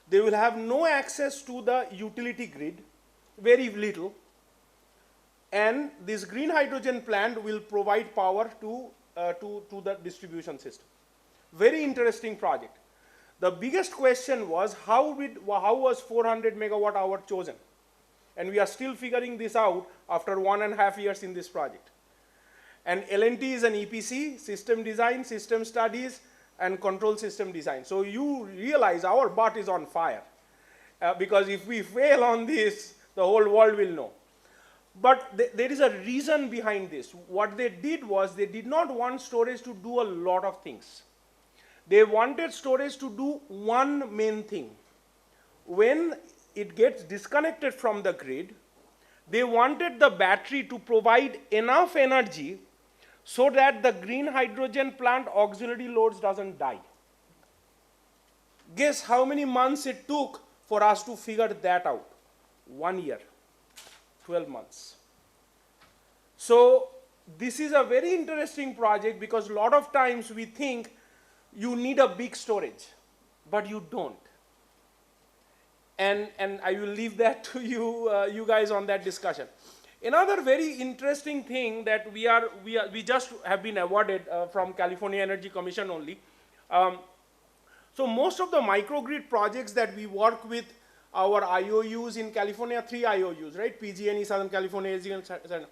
They will have no access to the utility grid, very little. and this green hydrogen plant will provide power to the distribution system. Very interesting project. The biggest question was how was 400 megawatt hour chosen? And we are still figuring this out after 1.5 years in this project. And L&T is an EPC, system design, system studies, and control system design. So you realize our butt is on fire. Because if we fail on this, the whole world will know. But there is a reason behind this. What they did was they did not want storage to do a lot of things. They wanted storage to do one main thing. When it gets disconnected from the grid, they wanted the battery to provide enough energy so that the green hydrogen plant auxiliary loads doesn't die. Guess how many months it took for us to figure that out? 1 year, 12 months. So this is a very interesting project because a lot of times we think you need a big storage, but you don't. And I will leave that to you guys on that discussion. Another very interesting thing that we just have been awarded from California Energy Commission only. So most of the microgrid projects that we work with our IOUs in California, 3 IOUs, right? PG&E, Southern California, AZ, and Sarin.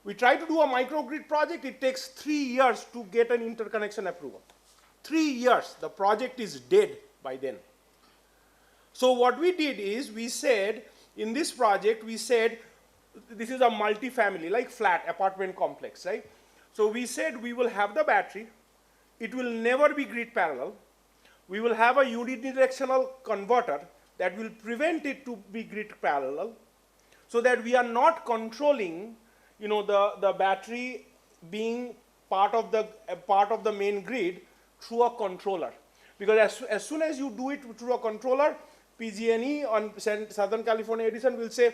We try to do a microgrid project, it takes 3 years to get an interconnection approval. 3 years, the project is dead by then. So what we did is, we said, in this project, we said, this is a multi-family, like flat apartment complex, right? So we said we will have the battery, it will never be grid parallel, we will have a unidirectional converter that will prevent it to be grid parallel, so that we are not controlling, the battery being part of the main grid through a controller. Because as soon as you do it through a controller, PG&E on Southern California Edison will say,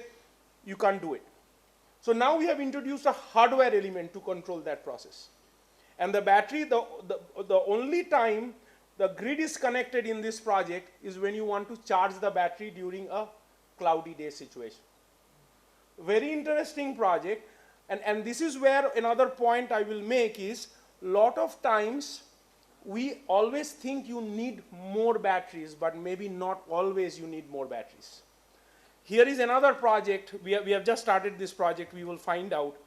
you can't do it. So now we have introduced a hardware element to control that process. And the battery, the only time the grid is connected in this project is when you want to charge the battery during a cloudy day situation. Very interesting project. And this is where another point I will make is, lot of times we always think you need more batteries, but maybe not always you need more batteries. Here is another project. We have just started this project. We will find out.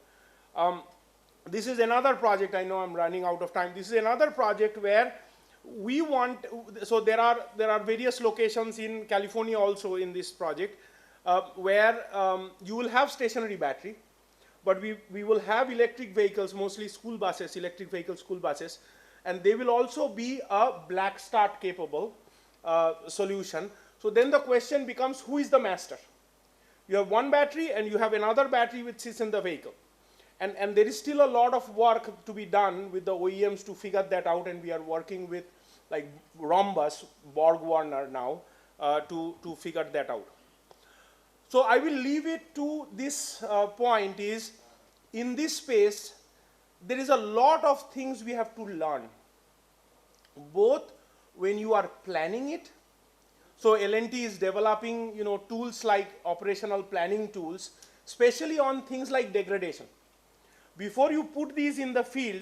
This is another project. I know I'm running out of time. This is another project where we want, so there are various locations in California also in this project where you will have stationary battery, but we will have electric vehicles, mostly school buses, electric vehicle school buses, and they will also be a black start capable solution. So then the question becomes, who is the master? You have one battery and you have another battery which sits in the vehicle. And there is still a lot of work to be done with the OEMs to figure that out, and we are working with like Rhombus, Borg Warner now, to figure that out. So I will leave it to this point is, in this space, there is a lot of things we have to learn, both when you are planning it. So L&T is developing, tools like operational planning tools, especially on things like degradation. Before you put these in the field,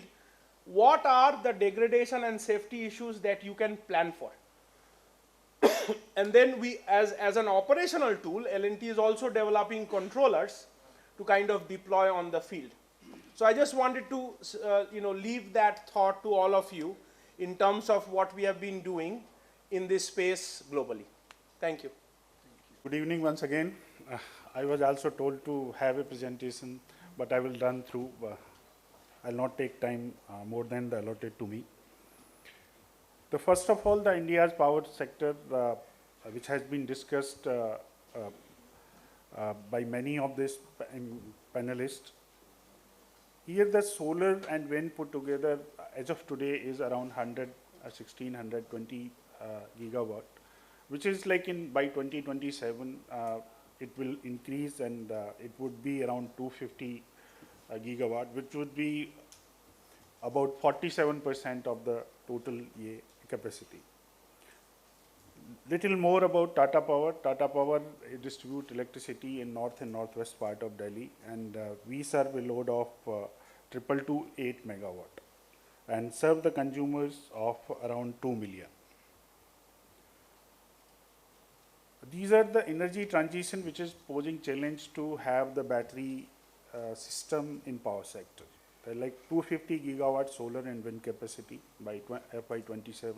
what are the degradation and safety issues that you can plan for? And then we, as an operational tool, L&T is also developing controllers to kind of deploy on the field. So I just wanted to, leave that thought to all of you in terms of what we have been doing in this space globally. Thank you. Good evening once again. I was also told to have a presentation, but I will run through. I'll not take time more than the allotted to me. The first of all, the India's power sector, which has been discussed by many of these panelists. Here the solar and wind put together as of today is around 120 gigawatt, which is like by 2027 it will increase, and it would be around 250 gigawatt, which would be about 47% of the total capacity. little more about Tata Power. Tata Power distribute electricity in north and northwest part of Delhi, and we serve a load of 2228 megawatt and serve the consumers of around 2 million. These are the energy transition which is posing challenge to have the battery system in power sector. They're like 250 gigawatt solar and wind capacity by FY27.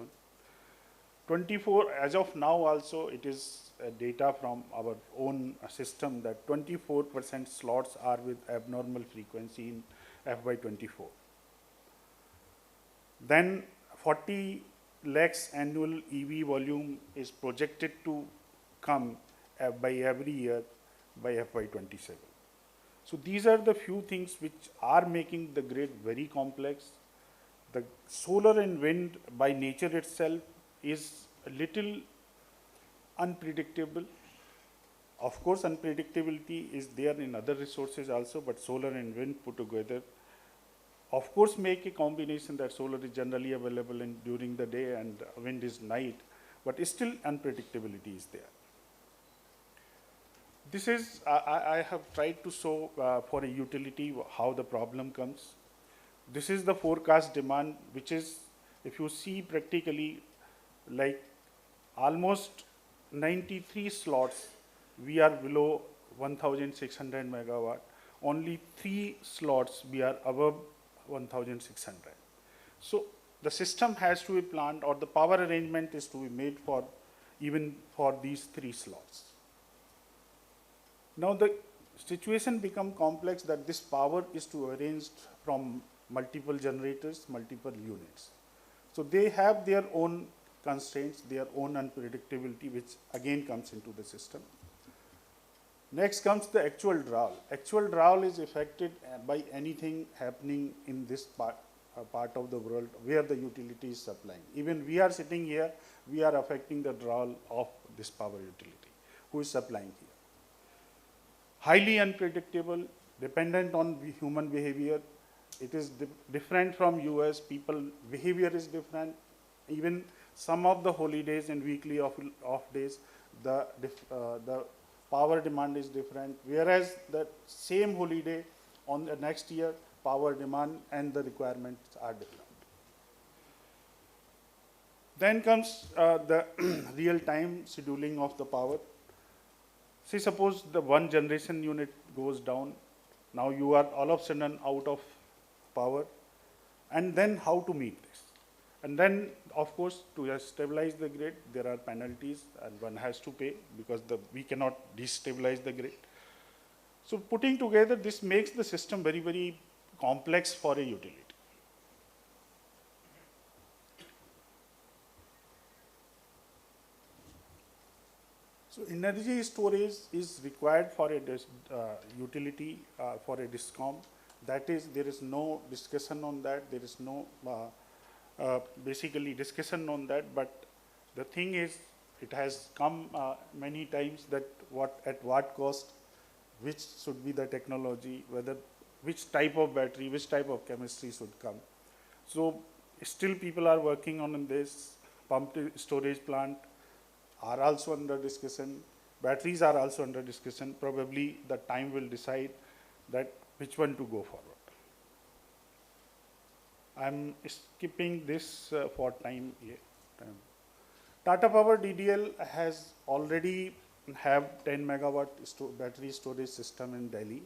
24, as of now also, it is data from our own system that 24% slots are with abnormal frequency in FY24. Then 40 lakhs annual EV volume is projected to come by every year by FY27. So these are the few things which are making the grid very complex. The solar and wind by nature itself is a little unpredictable. Of course, unpredictability is there in other resources also, but solar and wind put together, of course, make a combination that solar is generally available during the day and wind is night, but still unpredictability is there. This is, I have tried to show for a utility how the problem comes. This is the forecast demand, which is, if you see practically, like almost 93 slots, we are below 1,600 megawatt. Only 3 slots we are above 1,600. So the system has to be planned, or the power arrangement is to be made for even for these 3 slots. Now the situation become complex that this power is to arranged from multiple generators, multiple units. So they have their own constraints, their own unpredictability, which again comes into the system. Next comes the actual drawal. Actual drawal is affected by anything happening in this part of the world where the utility is supplying. Even we are sitting here, we are affecting the drawal of this power utility, who is supplying here. Highly unpredictable, dependent on human behavior. It is different from US, people behavior is different. Even some of the holidays and weekly off days, the power demand is different, whereas the same holiday on the next year, power demand and the requirements are different. Then comes the real-time scheduling of the power. See, suppose the one generation unit goes down, now you are all of a sudden out of power, and then how to meet this? And then, of course, to stabilize the grid, there are penalties and one has to pay because we cannot destabilize the grid. So putting together, this makes the system very, very complex for a utility. So energy storage is required for a utility, for a DISCOM. That is, there is no discussion on that. There is no basically discussion on that. But the thing is, it has come many times that at what cost, which should be the technology, which type of battery, which type of chemistry should come. So still people are working on this. Pumped storage plant are also under discussion. Batteries are also under discussion. Probably the time will decide that which one to go forward. I'm skipping this for time here. Tata Power DDL has already have 10 megawatt battery storage system in Delhi.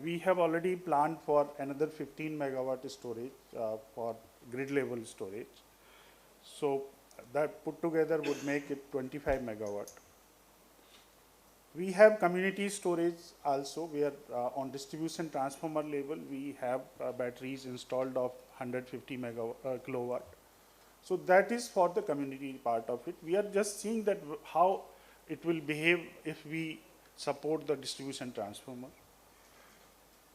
We have already planned for another 15 megawatt storage for grid level storage. So that put together would make it 25 megawatt. We have community storage also, where on distribution transformer level, we have batteries installed of 150 kilowatt. So that is for the community part of it. We are just seeing that how it will behave if we support the distribution transformer.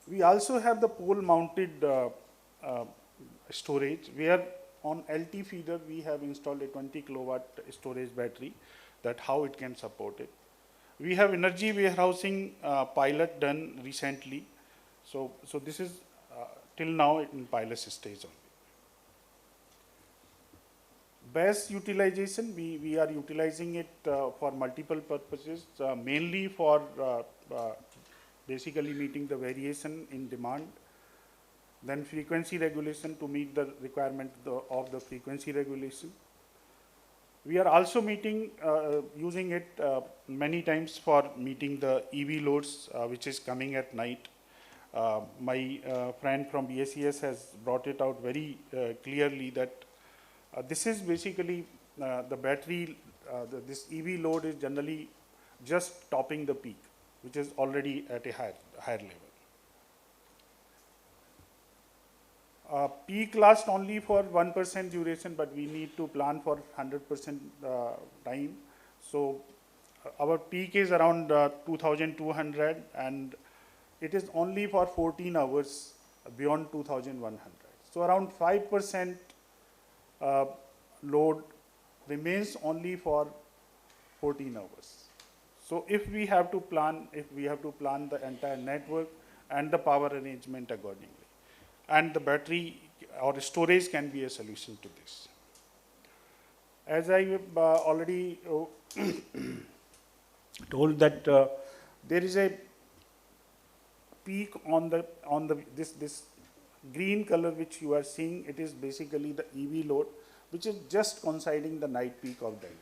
We also have the pole mounted storage, where on LT feeder, we have installed a 20 kilowatt storage battery, that how it can support it. We have energy warehousing pilot done recently. So this is till now in pilot stage only. BESS utilization, we are utilizing it for multiple purposes, mainly for basically meeting the variation in demand, then frequency regulation to meet the requirement of the frequency regulation. We are also using it many times for meeting the EV loads, which is coming at night. My friend from BSES has brought it out very clearly that this is basically the battery, this EV load is generally just topping the peak, which is already at a higher level. Peak lasts only for 1% duration, but we need to plan for 100% time. So our peak is around 2200 and it is only for 14 hours beyond 2100. So around 5% load remains only for 14 hours. So if we have to plan the entire network and the power arrangement accordingly. And the battery or storage can be a solution to this. As I have already told that there is a peak on this green color which you are seeing, it is basically the EV load, which is just coinciding the night peak of Delhi.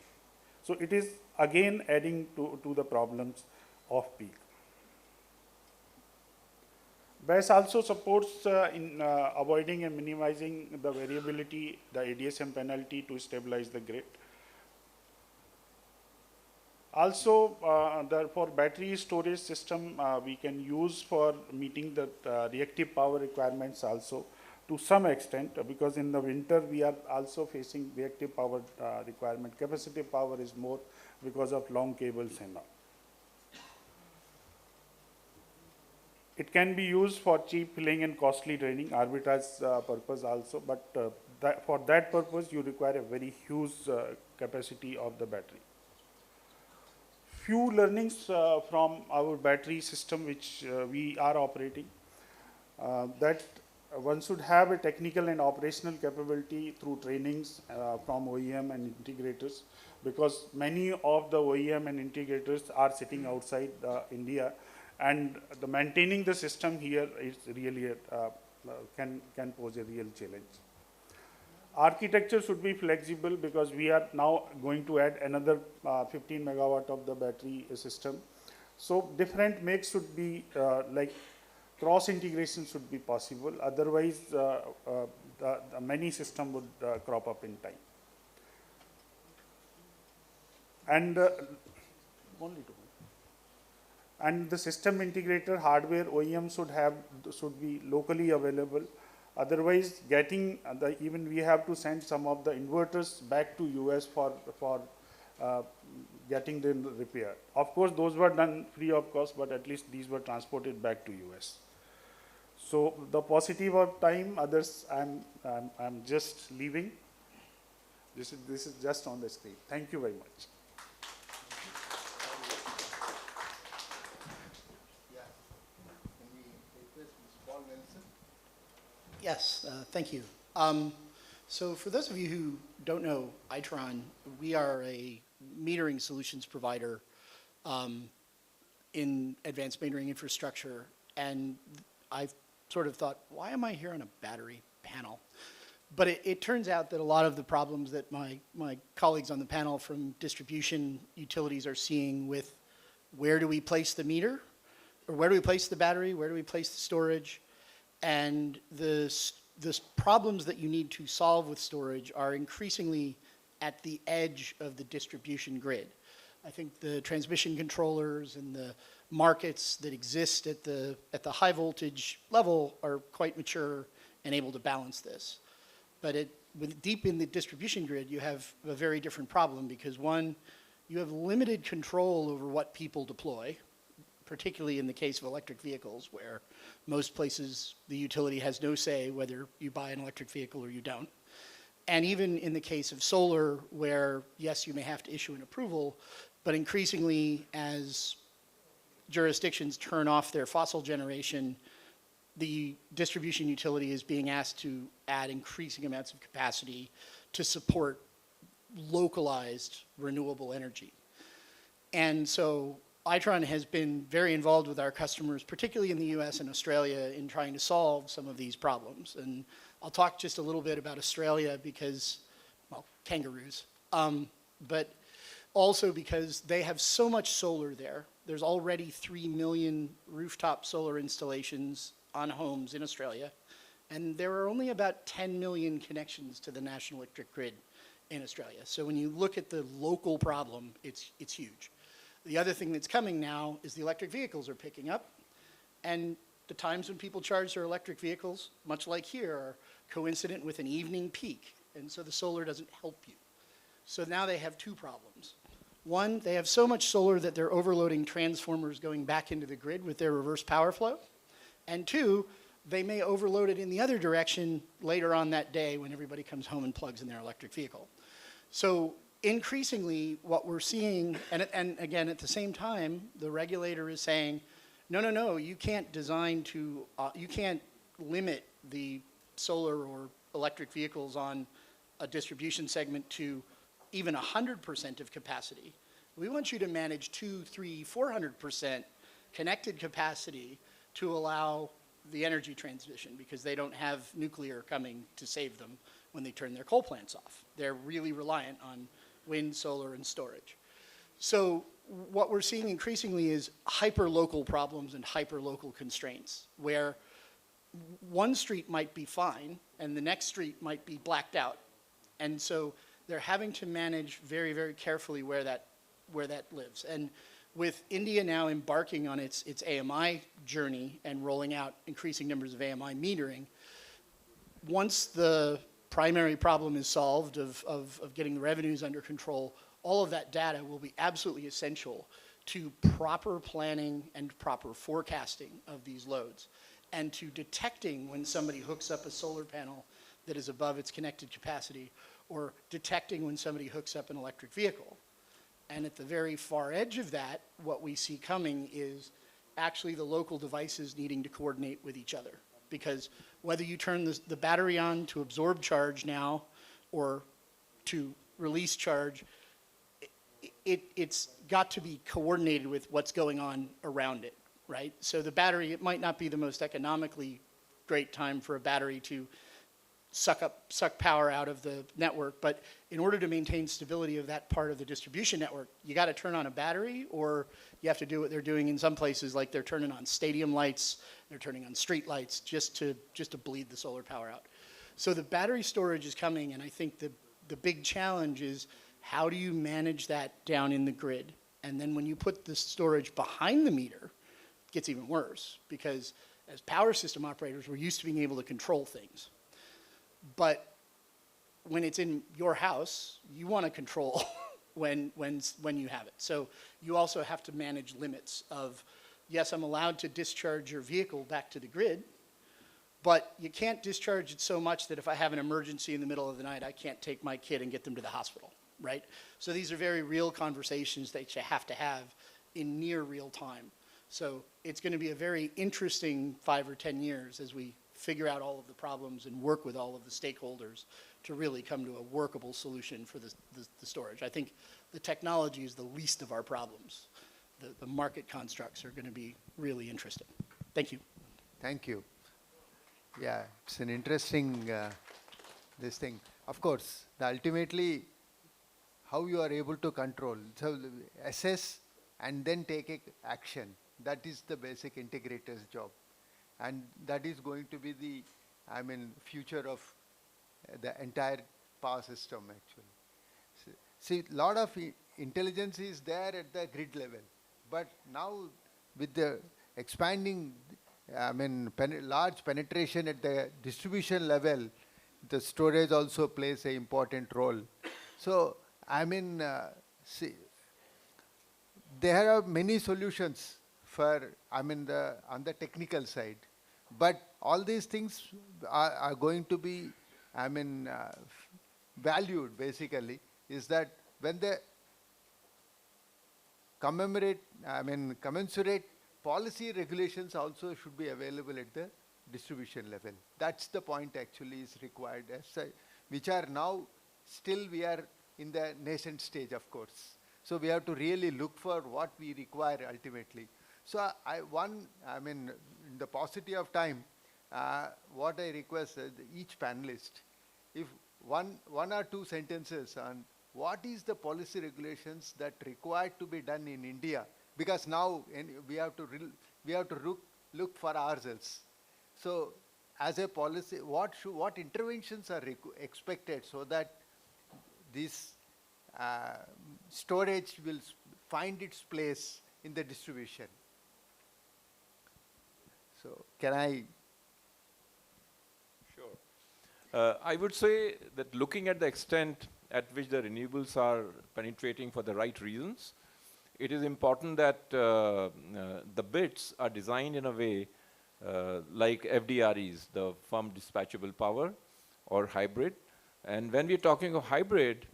So it is again adding to the problems of peak. BESS also supports in avoiding and minimizing the variability, the ADSM penalty to stabilize the grid. Also, for battery storage system, we can use for meeting the reactive power requirements also to some extent, because in the winter we are also facing reactive power requirement. Capacitive power is more because of long cables and all. It can be used for cheap filling and costly draining, arbitrage purpose also, but for that purpose you require a very huge capacity of the battery. Few learnings from our battery system which we are operating, that one should have a technical and operational capability through trainings from OEM and integrators, because many of the OEM and integrators are sitting outside India, and the maintaining the system here is really can pose a real challenge. Architecture should be flexible, because we are now going to add another 15 megawatt of the battery system. So different makes should be like cross integration should be possible. Otherwise, the many system would crop up in time. And and the system integrator hardware OEM should be locally available. Otherwise, even we have to send some of the inverters back to US for getting them repaired. Of course, those were done free of cost, but at least these were transported back to US. So the positive of time, others I'm just leaving. This is just on the screen. Thank you very much. Yes, thank you. So for those of you who don't know Itron, we are a metering solutions provider in advanced metering infrastructure. And I've sort of thought, why am I here on a battery panel? But it turns out that a lot of the problems that my colleagues on the panel from distribution utilities are seeing with where do we place the meter, or where do we place the battery, where do we place the storage, and the problems that you need to solve with storage are increasingly at the edge of the distribution grid. I think the transmission controllers and the markets that exist at the high voltage level are quite mature and able to balance this. But deep in the distribution grid, you have a very different problem, because one, you have limited control over what people deploy, particularly in the case of electric vehicles, where most places the utility has no say whether you buy an electric vehicle or you don't. And even in the case of solar, where yes, you may have to issue an approval, but increasingly as jurisdictions turn off their fossil generation, the distribution utility is being asked to add increasing amounts of capacity to support localized renewable energy. And so Itron has been very involved with our customers, particularly in the US and Australia, in trying to solve some of these problems. And I'll talk just a little bit about Australia because, well, kangaroos. But also because they have so much solar there. There's already 3 million rooftop solar installations on homes in Australia. And there are only about 10 million connections to the national electric grid in Australia. So when you look at the local problem, it's huge. The other thing that's coming now is the electric vehicles are picking up. And the times when people charge their electric vehicles, much like here, are coincident with an evening peak. And so the solar doesn't help you. So now they have two problems. One, they have so much solar that they're overloading transformers going back into the grid with their reverse power flow. And two, they may overload it in the other direction later on that day when everybody comes home and plugs in their electric vehicle. So increasingly, what we're seeing, and again, at the same time, the regulator is saying, no, you can't design to, you can't limit the solar or electric vehicles on a distribution segment to even 100% of capacity. We want you to manage 200, 300, 400% connected capacity to allow the energy transition because they don't have nuclear coming to save them when they turn their coal plants off. They're really reliant on wind, solar, and storage. So what we're seeing increasingly is hyper-local problems and hyper-local constraints where one street might be fine and the next street might be blacked out. And so they're having to manage very, very carefully where that lives. And with India now embarking on its AMI journey and rolling out increasing numbers of AMI metering, once the primary problem is solved of getting the revenues under control, all of that data will be absolutely essential to proper planning and proper forecasting of these loads and to detecting when somebody hooks up a solar panel that is above its connected capacity or detecting when somebody hooks up an electric vehicle. And at the very far edge of that, what we see coming is actually the local devices needing to coordinate with each other. Because whether you turn the battery on to absorb charge now or to release charge, it's got to be coordinated with what's going on around it, right? So the battery, it might not be the most economically great time for a battery to suck power out of the network, but in order to maintain stability of that part of the distribution network, you got to turn on a battery, or you have to do what they're doing in some places, like they're turning on stadium lights, they're turning on street lights just to bleed the solar power out. So the battery storage is coming, and I think the big challenge is how do you manage that down in the grid? And then when you put the storage behind the meter, it gets even worse, because as power system operators, we're used to being able to control things. But when it's in your house, you want to control when you have it. So you also have to manage limits of, yes, I'm allowed to discharge your vehicle back to the grid, but you can't discharge it so much that if I have an emergency in the middle of the night, I can't take my kid and get them to the hospital, right? So these are very real conversations that you have to have in near real time. So it's going to be a very interesting 5 or 10 years as we figure out all of the problems and work with all of the stakeholders to really come to a workable solution for the storage. I think the technology is the least of our problems. The market constructs are going to be really interesting. Thank you. Thank you. Yeah, it's an interesting this thing. Of course, ultimately, how you are able to control. So assess and then take action. That is the basic integrator's job. And that is going to be the, future of the entire power system, actually. See, a lot of intelligence is there at the grid level. But now, with the expanding, large penetration at the distribution level, the storage also plays an important role. So, see, there are many solutions for, on the technical side. But all these things are going to be, valued basically, is that when they commensurate policy regulations also should be available at the distribution level. That's the point actually is required, which are now still we are in the nascent stage, of course. So we have to really look for what we require ultimately. So in the paucity of time, what I request each panelist, if one or two sentences on what is the policy regulations that required to be done in India, because now we have to look for ourselves. So as a policy, what interventions are expected so that this storage will find its place in the distribution? So can I? Sure. I would say that looking at the extent at which the renewables are penetrating for the right reasons, it is important that the bits are designed in a way like FDREs, the firm dispatchable power, or hybrid. And when we're talking of hybrid,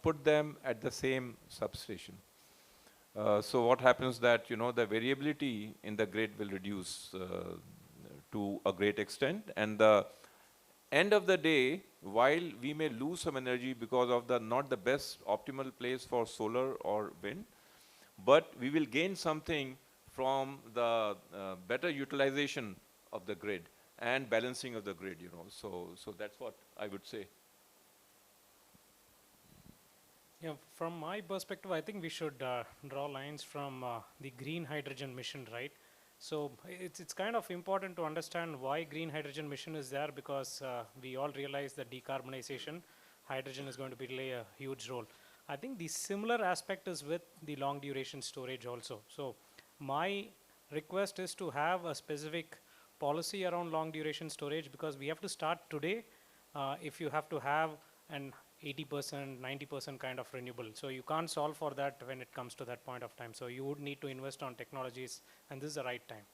put them at the same substation. So what happens that, the variability in the grid will reduce to a great extent. And the end of the day, while we may lose some energy because of not the best optimal place for solar or wind, but we will gain something from the better utilization of the grid and balancing of the grid, So that's what I would say. Yeah, from my perspective, I think we should draw lines from the green hydrogen mission, right? So it's kind of important to understand why green hydrogen mission is there, because we all realize that decarbonization, hydrogen is going to play a huge role. I think the similar aspect is with the long duration storage also. So my request is to have a specific policy around long duration storage, because we have to start today if you have to have an 80%, 90% kind of renewable. So you can't solve for that when it comes to that point of time. So you would need to invest on technologies, and this is the right time.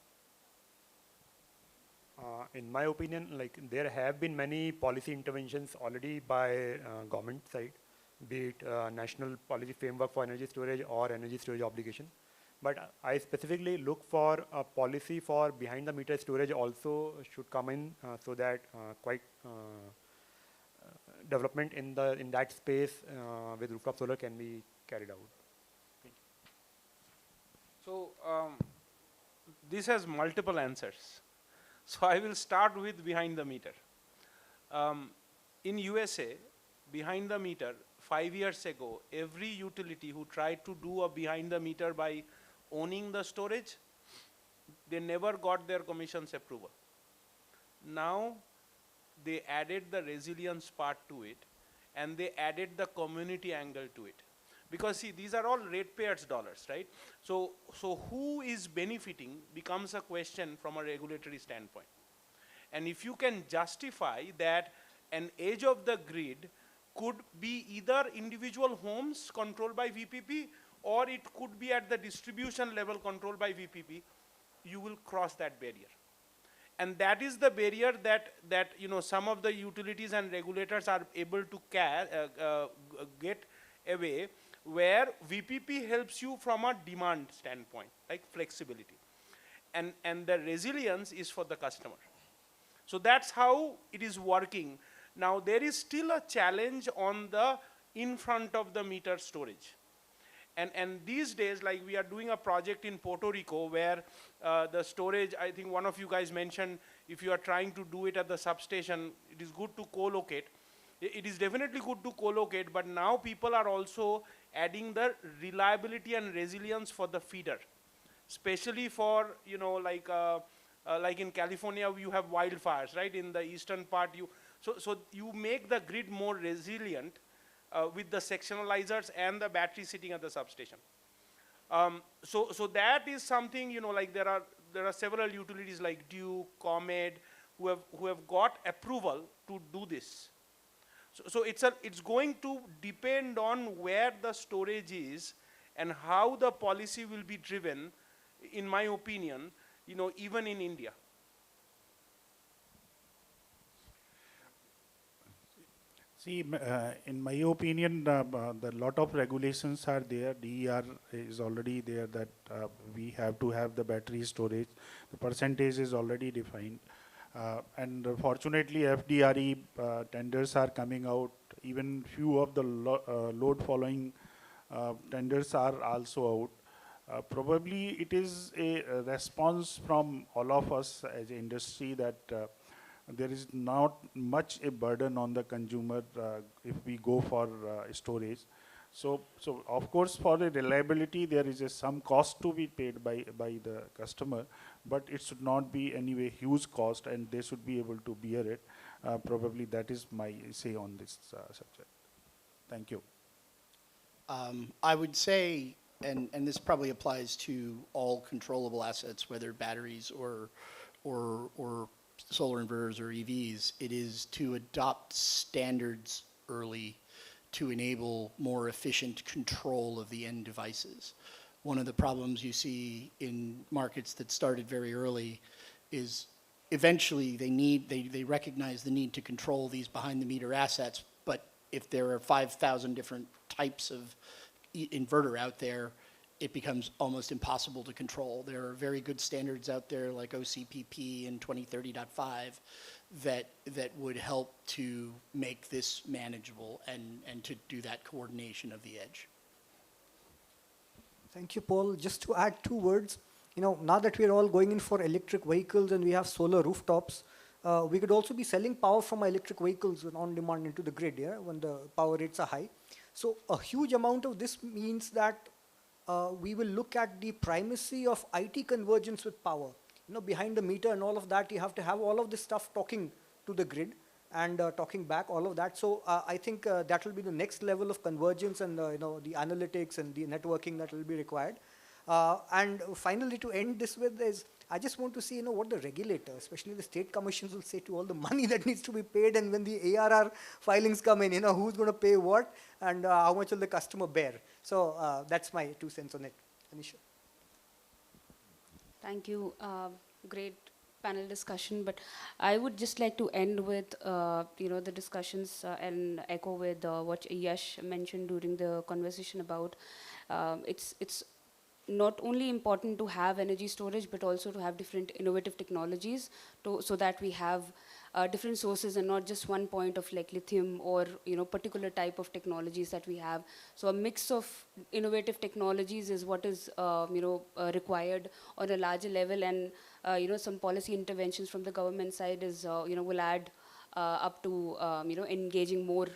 In my opinion, there have been many policy interventions already by government side, be it national policy framework for energy storage or energy storage obligation. But I specifically look for a policy for behind the meter storage also should come in, so that development in that space with rooftop solar can be carried out. Thank you. So this has multiple answers. So I will start with behind the meter. In USA, behind the meter, 5 years ago, every utility who tried to do a behind the meter by owning the storage, they never got their commission's approval. Now they added the resilience part to it, and they added the community angle to it. Because see, these are all ratepayers' dollars, right? So who is benefiting becomes a question from a regulatory standpoint. And if you can justify that an edge of the grid could be either individual homes controlled by VPP, or it could be at the distribution level controlled by VPP, you will cross that barrier. And that is the barrier that some of the utilities and regulators are able to get away, where VPP helps you from a demand standpoint, like flexibility. And the resilience is for the customer. So that's how it is working. Now there is still a challenge on the in front of the meter storage. And these days, like we are doing a project in Puerto Rico where the storage, I think one of you guys mentioned, if you are trying to do it at the substation, it is good to co-locate. It is definitely good to co-locate, but now people are also adding the reliability and resilience for the feeder, especially for, like in California, you have wildfires, right? In the eastern part, so you make the grid more resilient with the sectionalizers and the battery sitting at the substation. So that is something, like there are several utilities like Duke, Comet, who have got approval to do this. So it's going to depend on where the storage is and how the policy will be driven, in my opinion, even in India. See, in my opinion, the lot of regulations are there. DER is already there that we have to have the battery storage. The percentage is already defined. And fortunately, FDRE tenders are coming out. Even few of the load following tenders are also out. Probably it is a response from all of us as an industry that there is not much a burden on the consumer if we go for storage. So of course, for the reliability, there is some cost to be paid by the customer, but it should not be anyway huge cost, and they should be able to bear it. Probably that is my say on this subject. Thank you. I would say, and this probably applies to all controllable assets, whether batteries or solar inverters or EVs, it is to adopt standards early to enable more efficient control of the end devices. One of the problems you see in markets that started very early is eventually they recognize the need to control these behind the meter assets, but if there are 5,000 different types of inverter out there, it becomes almost impossible to control. There are very good standards out there like OCPP and 2030.5 that would help to make this manageable and to do that coordination of the edge. Thank you, Paul. Just to add 2 words, now that we're all going in for electric vehicles and we have solar rooftops, we could also be selling power from our electric vehicles on demand into the grid, when the power rates are high. So a huge amount of this means that we will look at the primacy of IT convergence with power. Behind the meter and all of that, you have to have all of this stuff talking to the grid and talking back, all of that. So I think that will be the next level of convergence and the analytics and the networking that will be required. And finally, to end this with is, I just want to see, what the regulator, especially the state commissions, will say to all the money that needs to be paid, and when the ARR filings come in, who's going to pay what, and how much will the customer bear. So that's my 2 cents on it. Anisha. Thank you. Great panel discussion, but I would just like to end with, the discussions and echo with what Yash mentioned during the conversation about it's not only important to have energy storage, but also to have different innovative technologies so that we have different sources and not just one point of like lithium or particular type of technologies that we have. So a mix of innovative technologies is what is required on a larger level, and some policy interventions from the government side is will add up to engaging more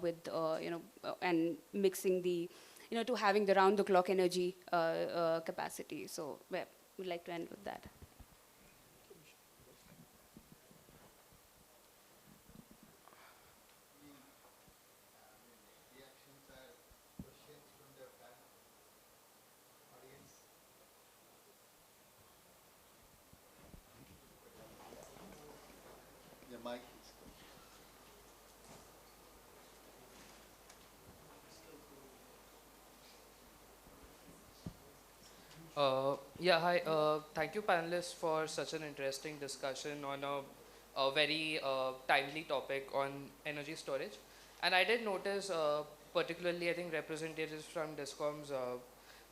with and mixing the to having the round-the-clock energy capacity. So we'd like to end with that. The mic. Yeah, hi. Thank you, panelists, for such an interesting discussion on a very timely topic on energy storage. And I did notice, particularly, I think representatives from DISCOMs,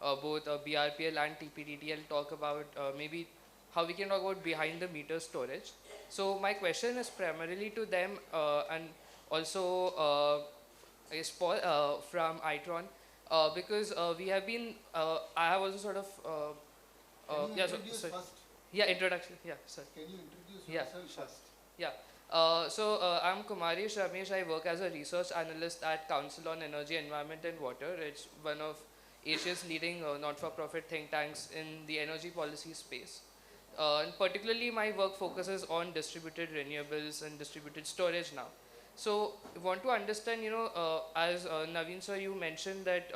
both BRPL and TPDDL, talk about maybe how we can talk about behind the meter storage. So my question is primarily to them and also I guess Paul from Itron. Because we have been, I have also sort of, yeah, so first? Yeah, introduction, yeah, sorry. Can you introduce Yeah, yourself sure. first? Yeah, so I'm Kumari Ramesh. I work as a research analyst at Council on Energy, Environment and Water. It's one of Asia's leading not-for-profit think tanks in the energy policy space. And particularly my work focuses on distributed renewables and distributed storage now. So I want to understand, as Naveen sir, you mentioned that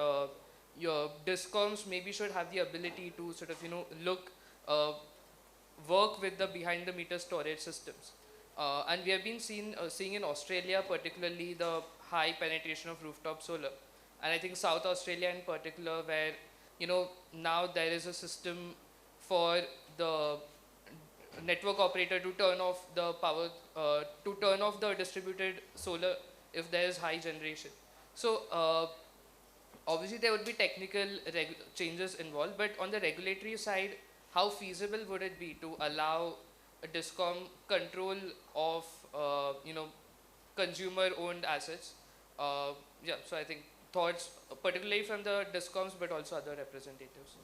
your DISCOMs maybe should have the ability to sort of, work with the behind the meter storage systems. And we have been seeing in Australia, particularly the high penetration of rooftop solar. And I think South Australia in particular, where, now there is a system for the network operator to turn off the power, to turn off the distributed solar if there is high generation. So obviously there would be technical changes involved, but on the regulatory side, how feasible would it be to allow a DISCOM control of, consumer-owned assets. Yeah, so I think thoughts, particularly from the DISCOMs, but also other representatives.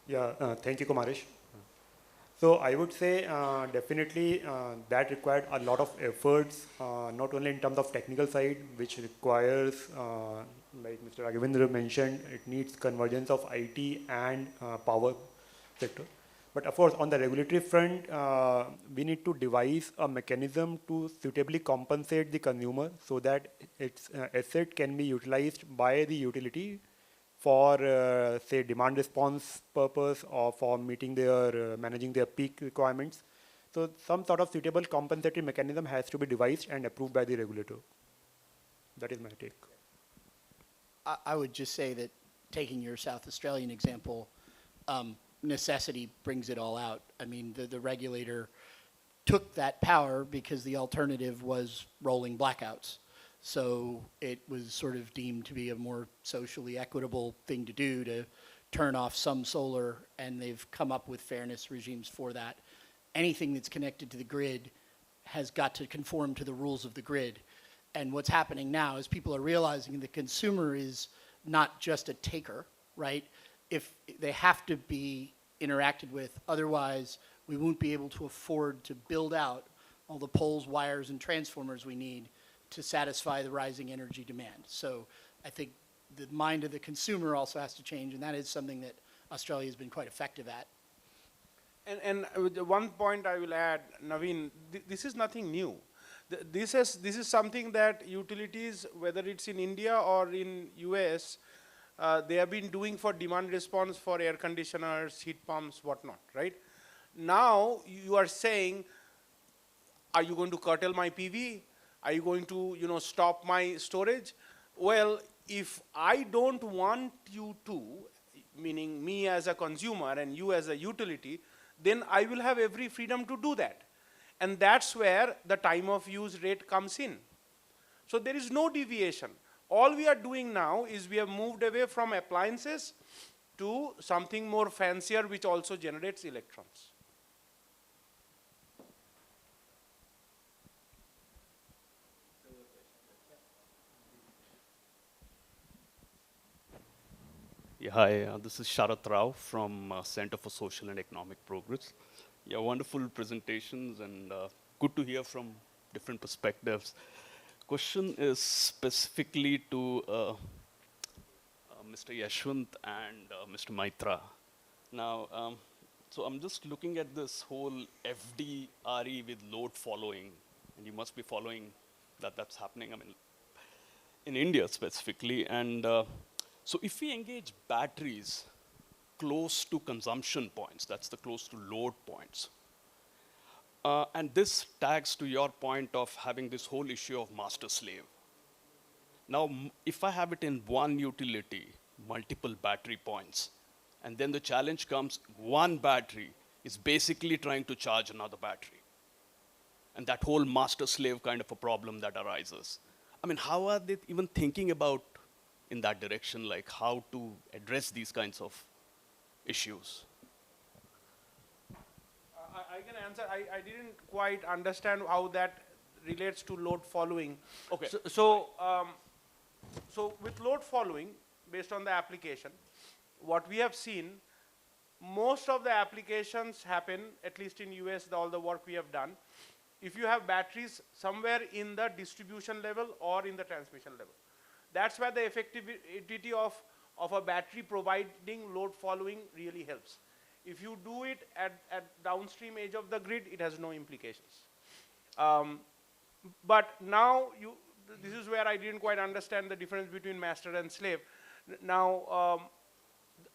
Yeah, thank you, Kumarish. So I would say definitely that required a lot of efforts, not only in terms of technical side, which requires, like Mr. Raghvendra mentioned, it needs convergence of IT and power sector. But of course, on the regulatory front, we need to devise a mechanism to suitably compensate the consumer so that its asset can be utilized by the utility for, say, demand response purpose or for meeting their, managing their peak requirements. So some sort of suitable compensatory mechanism has to be devised and approved by the regulator. That is my take. I would just say that taking your South Australian example, necessity brings it all out. I mean, the regulator took that power because the alternative was rolling blackouts. So it was sort of deemed to be a more socially equitable thing to do, to turn off some solar, and they've come up with fairness regimes for that. Anything that's connected to the grid has got to conform to the rules of the grid. And what's happening now is people are realizing the consumer is not just a taker, right? If they have to be interacted with, otherwise we won't be able to afford to build out all the poles, wires, and transformers we need to satisfy the rising energy demand. So I think the mind of the consumer also has to change, and that is something that Australia has been quite effective at. And one point I will add, Naveen, this is nothing new. This is something that utilities, whether it's in India or in US, they have been doing for demand response for air conditioners, heat pumps, whatnot, right? Now you are saying, are you going to curtail my PV? Are you going to, stop my storage? Well, if I don't want you to, meaning me as a consumer and you as a utility, then I will have every freedom to do that. And that's where the time of use rate comes in. So there is no deviation. All we are doing now is we have moved away from appliances to something more fancier, which also generates electrons. Yeah, hi, this is Sharath Rao from Center for Social and Economic Progress. Yeah, wonderful presentations and good to hear from different perspectives. Question is specifically to Mr. Yashwanth and Mr. Maitra. Now, so I'm just looking at this whole FDRE with load following, and you must be following that that's happening, I mean, in India specifically. And so if we engage batteries close to consumption points, that's the close to load points, and this tags to your point of having this whole issue of master-slave. Now, if I have it in one utility, multiple battery points, and then the challenge comes, one battery is basically trying to charge another battery. And that whole master-slave kind of a problem that arises. I mean, how are they even thinking about in that direction, like how to address these kinds of issues? I can answer. I didn't quite understand how that relates to load following. Okay. So with load following, based on the application, what we have seen, most of the applications happen, at least in US, all the work we have done, if you have batteries somewhere in the distribution level or in the transmission level. That's where the effectivity of a battery providing load following really helps. If you do it at downstream edge of the grid, it has no implications. But now, this is where I didn't quite understand the difference between master and slave. Now,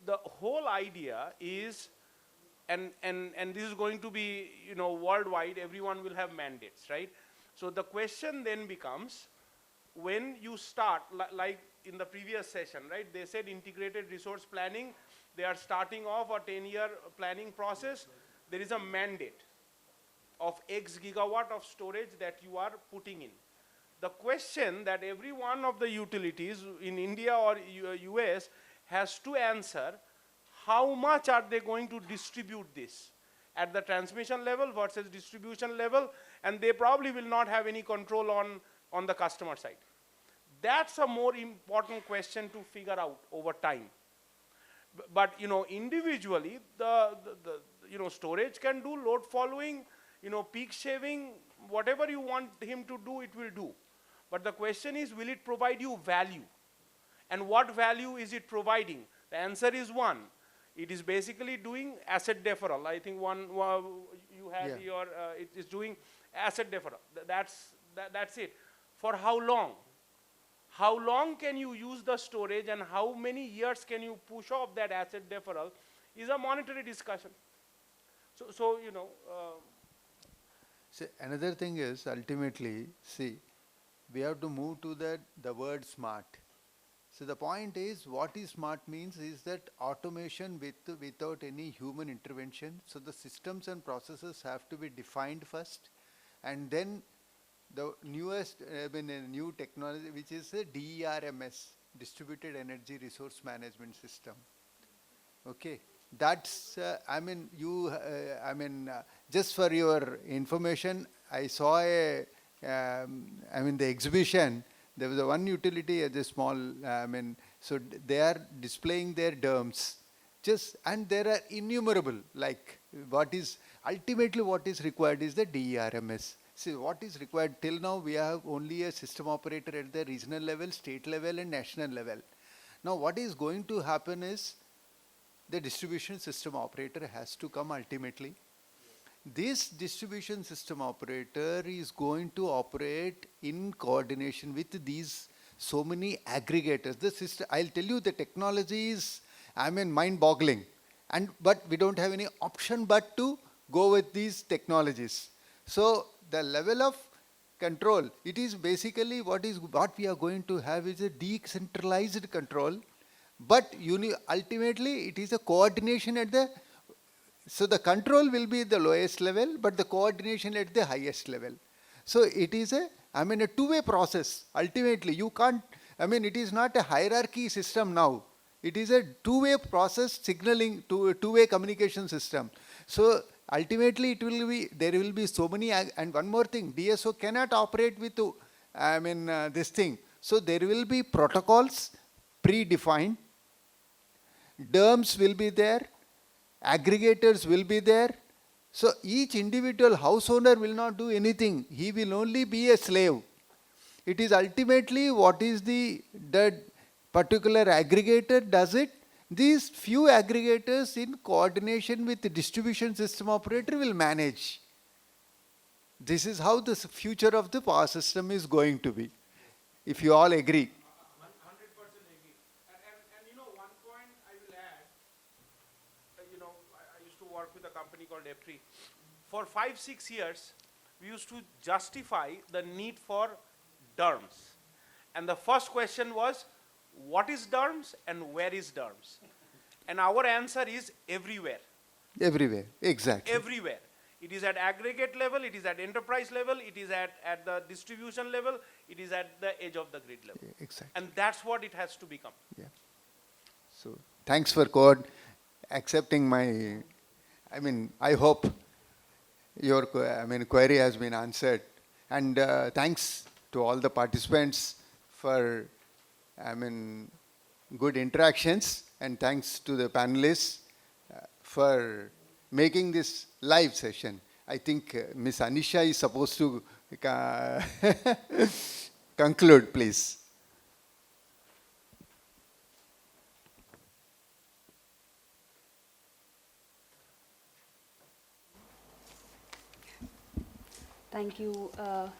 the whole idea is, and this is going to be, worldwide, everyone will have mandates, right? So the question then becomes, when you start, like in the previous session, right, they said integrated resource planning, they are starting off a 10-year planning process. There is a mandate of X gigawatt of storage that you are putting in. The question that every one of the utilities in India or US has to answer, how much are they going to distribute this at the transmission level versus distribution level, and they probably will not have any control on the customer side. That's a more important question to figure out over time. But individually, the storage can do load following, peak shaving, whatever you want him to do, it will do. But the question is, will it provide you value? And what value is it providing? The answer is one. It is basically doing asset deferral. I think you had your, it is doing asset deferral. That's it. For how long? How long can you use the storage and how many years can you push off that asset deferral is a monetary discussion. So See, another thing is ultimately, we have to move to the word smart. So the point is, what is smart means is that automation without any human intervention. So the systems and processes have to be defined first, and then the newest, new technology, which is a DERMS, Distributed Energy Resource Management System. Okay, that's, just for your information, I saw the exhibition. There was one utility as a small, so they are displaying their DERMS. And there are innumerable, like ultimately what is required is the DERMS. See, what is required till now, we have only a system operator at the regional level, state level and national level. Now what is going to happen is the distribution system operator has to come ultimately. This distribution system operator is going to operate in coordination with these so many aggregators. The system, I'll tell you, the technology is, mind-boggling. But we don't have any option but to go with these technologies. So the level of control, it is basically what we are going to have is a decentralized control, but ultimately it is a coordination at the, so the control will be the lowest level, but the coordination at the highest level. So it is a two-way process. Ultimately, you can't, it is not a hierarchy system now. It is a two-way process signaling, two-way communication system. So ultimately, there will be so many, and one more thing, DSO cannot operate with, this thing. So there will be protocols predefined, DERMS will be there, aggregators will be there. So each individual house owner will not do anything. He will only be a slave. It is ultimately what is the particular aggregator does it. These few aggregators in coordination with the distribution system operator will manage. This is how the future of the power system is going to be, if you all agree. 100% agree. And one point I will add, I used to work with a company called AVP. For 5-6 years, we used to justify the need for DERMS. And the first question was, what is DERMS and where is DERMS? And our answer is everywhere. Everywhere, exactly. Everywhere. It is at aggregate level, it is at enterprise level, it is at the distribution level, it is at the edge of the grid level. Yeah, exactly. And that's what it has to become. Yeah. So thanks for accepting my, I hope your query has been answered. And thanks to all the participants for good interactions, and thanks to the panelists for making this live session. I think Ms. Anisha is supposed to conclude, please. Thank you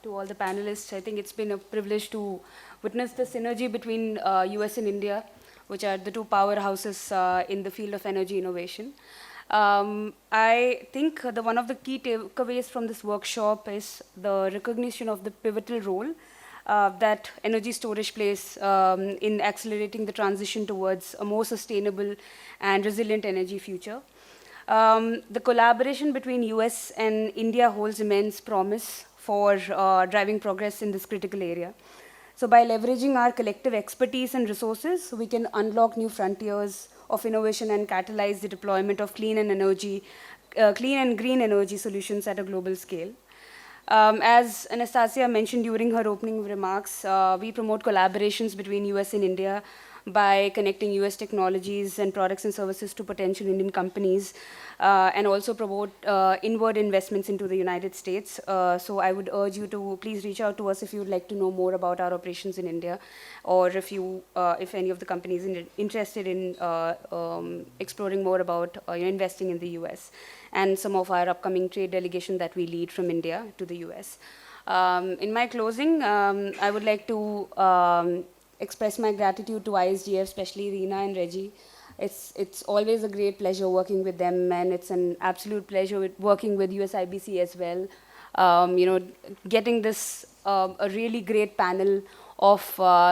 to all the panelists. I think it's been a privilege to witness the synergy between US and India, which are the two powerhouses in the field of energy innovation. I think one of the key takeaways from this workshop is the recognition of the pivotal role that energy storage plays in accelerating the transition towards a more sustainable and resilient energy future. The collaboration between US and India holds immense promise for driving progress in this critical area. So by leveraging our collective expertise and resources, we can unlock new frontiers of innovation and catalyze the deployment of clean and green energy solutions at a global scale. As Anastasia mentioned during her opening remarks, we promote collaborations between US and India by connecting US technologies and products and services to potential Indian companies, and also promote inward investments into the United States. So I would urge you to please reach out to us if you would like to know more about our operations in India, or if any of the companies interested in exploring more about investing in the US, and some of our upcoming trade delegation that we lead from India to the US. In my closing, I would like to express my gratitude to ISGF, especially Reena and Reggie. It's always a great pleasure working with them, and it's an absolute pleasure working with USIBC as well. Getting this a really great panel of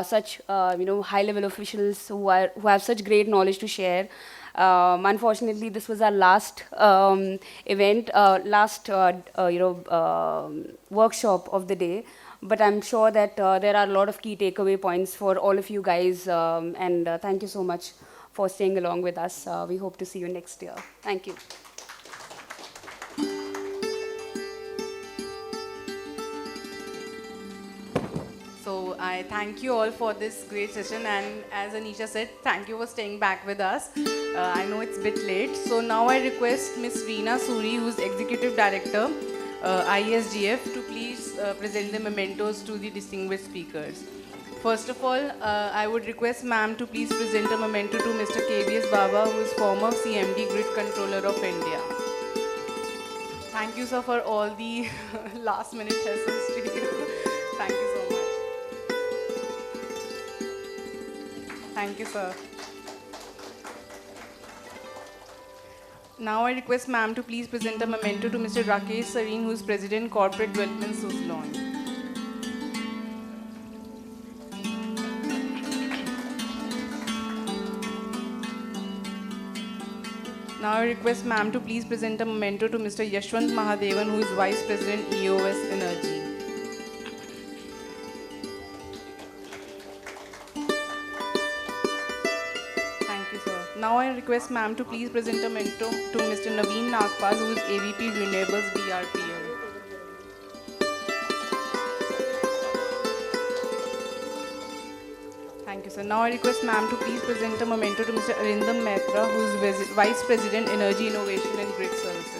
such high-level officials who have such great knowledge to share. Unfortunately, this was our last event, workshop of the day. But I'm sure that there are a lot of key takeaway points for all of you guys, and thank you so much for staying along with us. We hope to see you next year. Thank you. So I thank you all for this great session, and as Anisha said, thank you for staying back with us. I know it's a bit late, so now I request Ms. Reena Suri, who's Executive Director, ISGF, to please present the mementos to the distinguished speakers. First of all, I would request ma'am to please present a memento to Mr. KVS Baba, who is former CMD Grid Controller of India. Thank you, sir, for all the last-minute lessons to you. Thank you so much. Thank you, sir. Now I request ma'am to please present a memento to Mr. Rakesh Sarin, who is President, Corporate Development, Suzlon. Now I request ma'am to please present a memento to Mr. Yashwanth Mahadevan, who is Vice President, EOS Energy. Now I request ma'am to please present a memento to Mr. Naveen Nagpal, who is AVP-Renewables, BRPL. Thank you, sir. Now I request ma'am to please present a memento to Mr. Arindam Maitra, who is Vice President, Energy Innovation and Grid Services.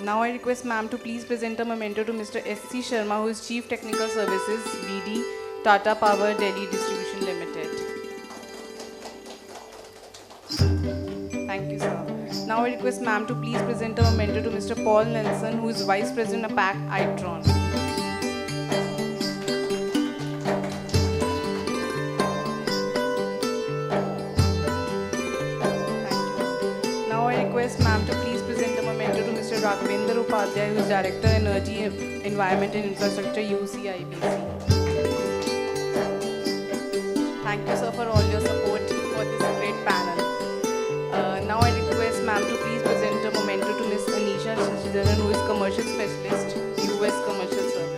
Now I request ma'am to please present a memento to Mr. S.C. Sharma, who is Chief Technical Services, BD, Tata Power, Delhi Distribution Limited. Thank you, sir. Now I request ma'am to please present a memento to Mr. Paul Nelsen, who is Vice President-APAC, Itron. Now I request ma'am to please present a memento to Mr. Raghvendra, who is Director, Energy, Environment and Infrastructure, USIBC. Thank you, sir, for all your support for this great panel. Now I request ma'am to please present a memento to Ms. Anisha, who is Commercial Specialist, US Commercial Service.